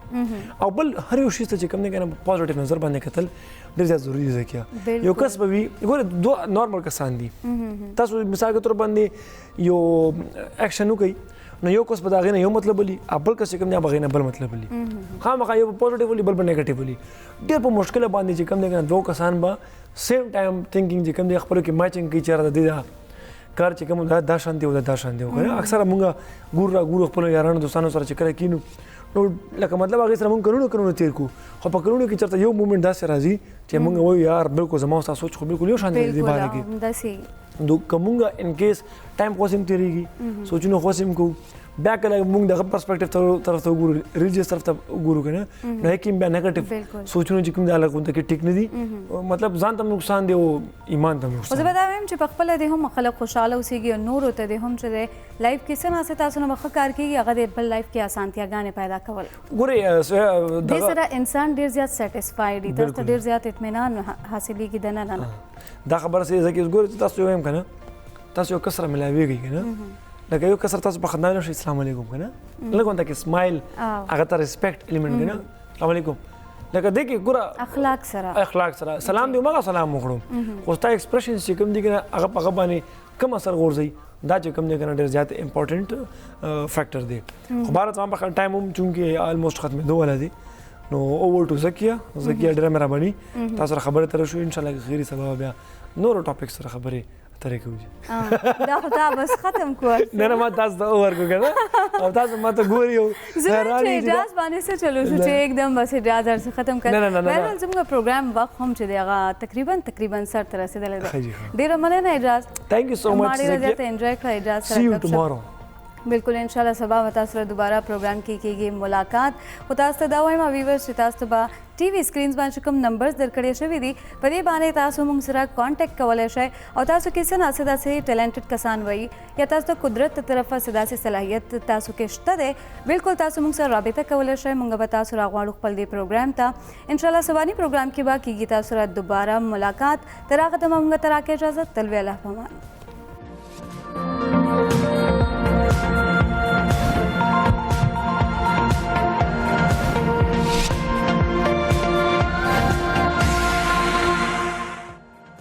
او بل هر یو شی ته چې کوم دی کنه پوزټیو نظر باندې کتل ډېر زیات ضروري دی ځکه یو کس به وي ګوره دوه نارمل کسان دي تاسو مثال کے طور باندې یو اکشن وکړي نو یو کس په دا غینه یو مطلب ولي بل کس کوم دی بغینه بل مطلب ولي خامخا یو پوزټیو ولي بل نیگیټیو ولي ډېر په مشکل باندې چې کوم دی کنه دوه کسان به سیم ټایم تھینکینګ چې کوم دی خپل کې میچینګ کوي چیرې د دې کار چې کوم دا شانتي او دا شانتي وکړه اکثر موږ ګور خپل یارانو دوستانو سره چې کړه کینو نو لکه مطلب هغه سره موږ کړو تیر کو خو په کړو کې چرته یو مومنت داسې راځي چې موږ وایو یار بالکل زما تاسو سوچ خو بالکل یو شانتي دی باره کې داسې نو کومه ان کیس ټایم خو سم تیریږي سوچونه خو سم کو بیا کله موږ دغه پرسپیکټیو طرف ته وګورو ریلیجیس طرف ته وګورو کنه نو هکیم بیا نیگیټیو سوچونه چې کوم د علاقو ته کې ټیک نه دي مطلب ځان ته نقصان دی او ایمان ته نقصان زه به دا وایم چې په خپل د هم خلک خوشاله اوسېږي او نور ته د هم چې لایف کې څه نه تاسو نه مخ کار کوي هغه د بل لایف کې اسانتیاګانې پیدا کول ګورې د سره انسان ډیر زیات سټیسفاید دي تاسو ډیر زیات اطمینان حاصلېږي د نه دا خبره سي ځکه ګورې تاسو وایم کنه تاسو یو کسره ملاويږي کنه لکه یو کسر تاسو په خدای نشي السلام علیکم کنه لکه ته کې سمایل هغه ته ریسپیکټ الیمنٹ کنه السلام علیکم لکه دې کې ګوره اخلاق سره سلام دی مګه سلام وکړم خو ستا ایکسپریشن چې کوم دي کنه هغه په باندې کوم اثر غورځي دا چې کوم دي کنه ډېر زیات امپورټنت فیکٹر دی خو بارت ما په ټایم هم چونکه آلموست ختمه دوه ولادي نو اوور ټو زکیه ډېر مهرباني تاسو خبره تر شو ان شاء الله غیر سبب بیا نور ټاپک سره خبره طریقه وځي دا خو تا بس ختم کو نه ما تاسو ته اور کو کنه او تاسو ما ته ګوري او حیرانی اجاز باندې څه چلو شو چې एकदम بس اجاز سره ختم کړ ولر زموږ پروګرام وخت هم چې دغه تقریبا سر تر رسیدل دی ډیر مننه اجاز ثانک یو سو مچ ډیر زیات انجوای کړ اجاز سی یو ټمارو بالکل ان شاء الله سبا وتا سره دوباره پروګرام کې کېږي ملاقات او تاسو ته دا وایم ویورز چې تاسو به ټي وي سکرینز باندې کوم نمبرز درکړی شوی دي په دې باندې تاسو موږ سره کانټیکټ کولای شئ او تاسو کې څه نه څه داسې ټیلنټډ کسان وایي یا تاسو ته قدرت طرفه څه داسې صلاحیت تاسو کې شته دی بالکل تاسو موږ سره رابطه کولای شئ موږ به تاسو راغواړو خپل دې پروګرام ته ان شاء الله سباني پروګرام کې به کېږي تاسو سره دوباره ملاقات تر هغه ته موږ ته راکې اجازه تل ویله پمان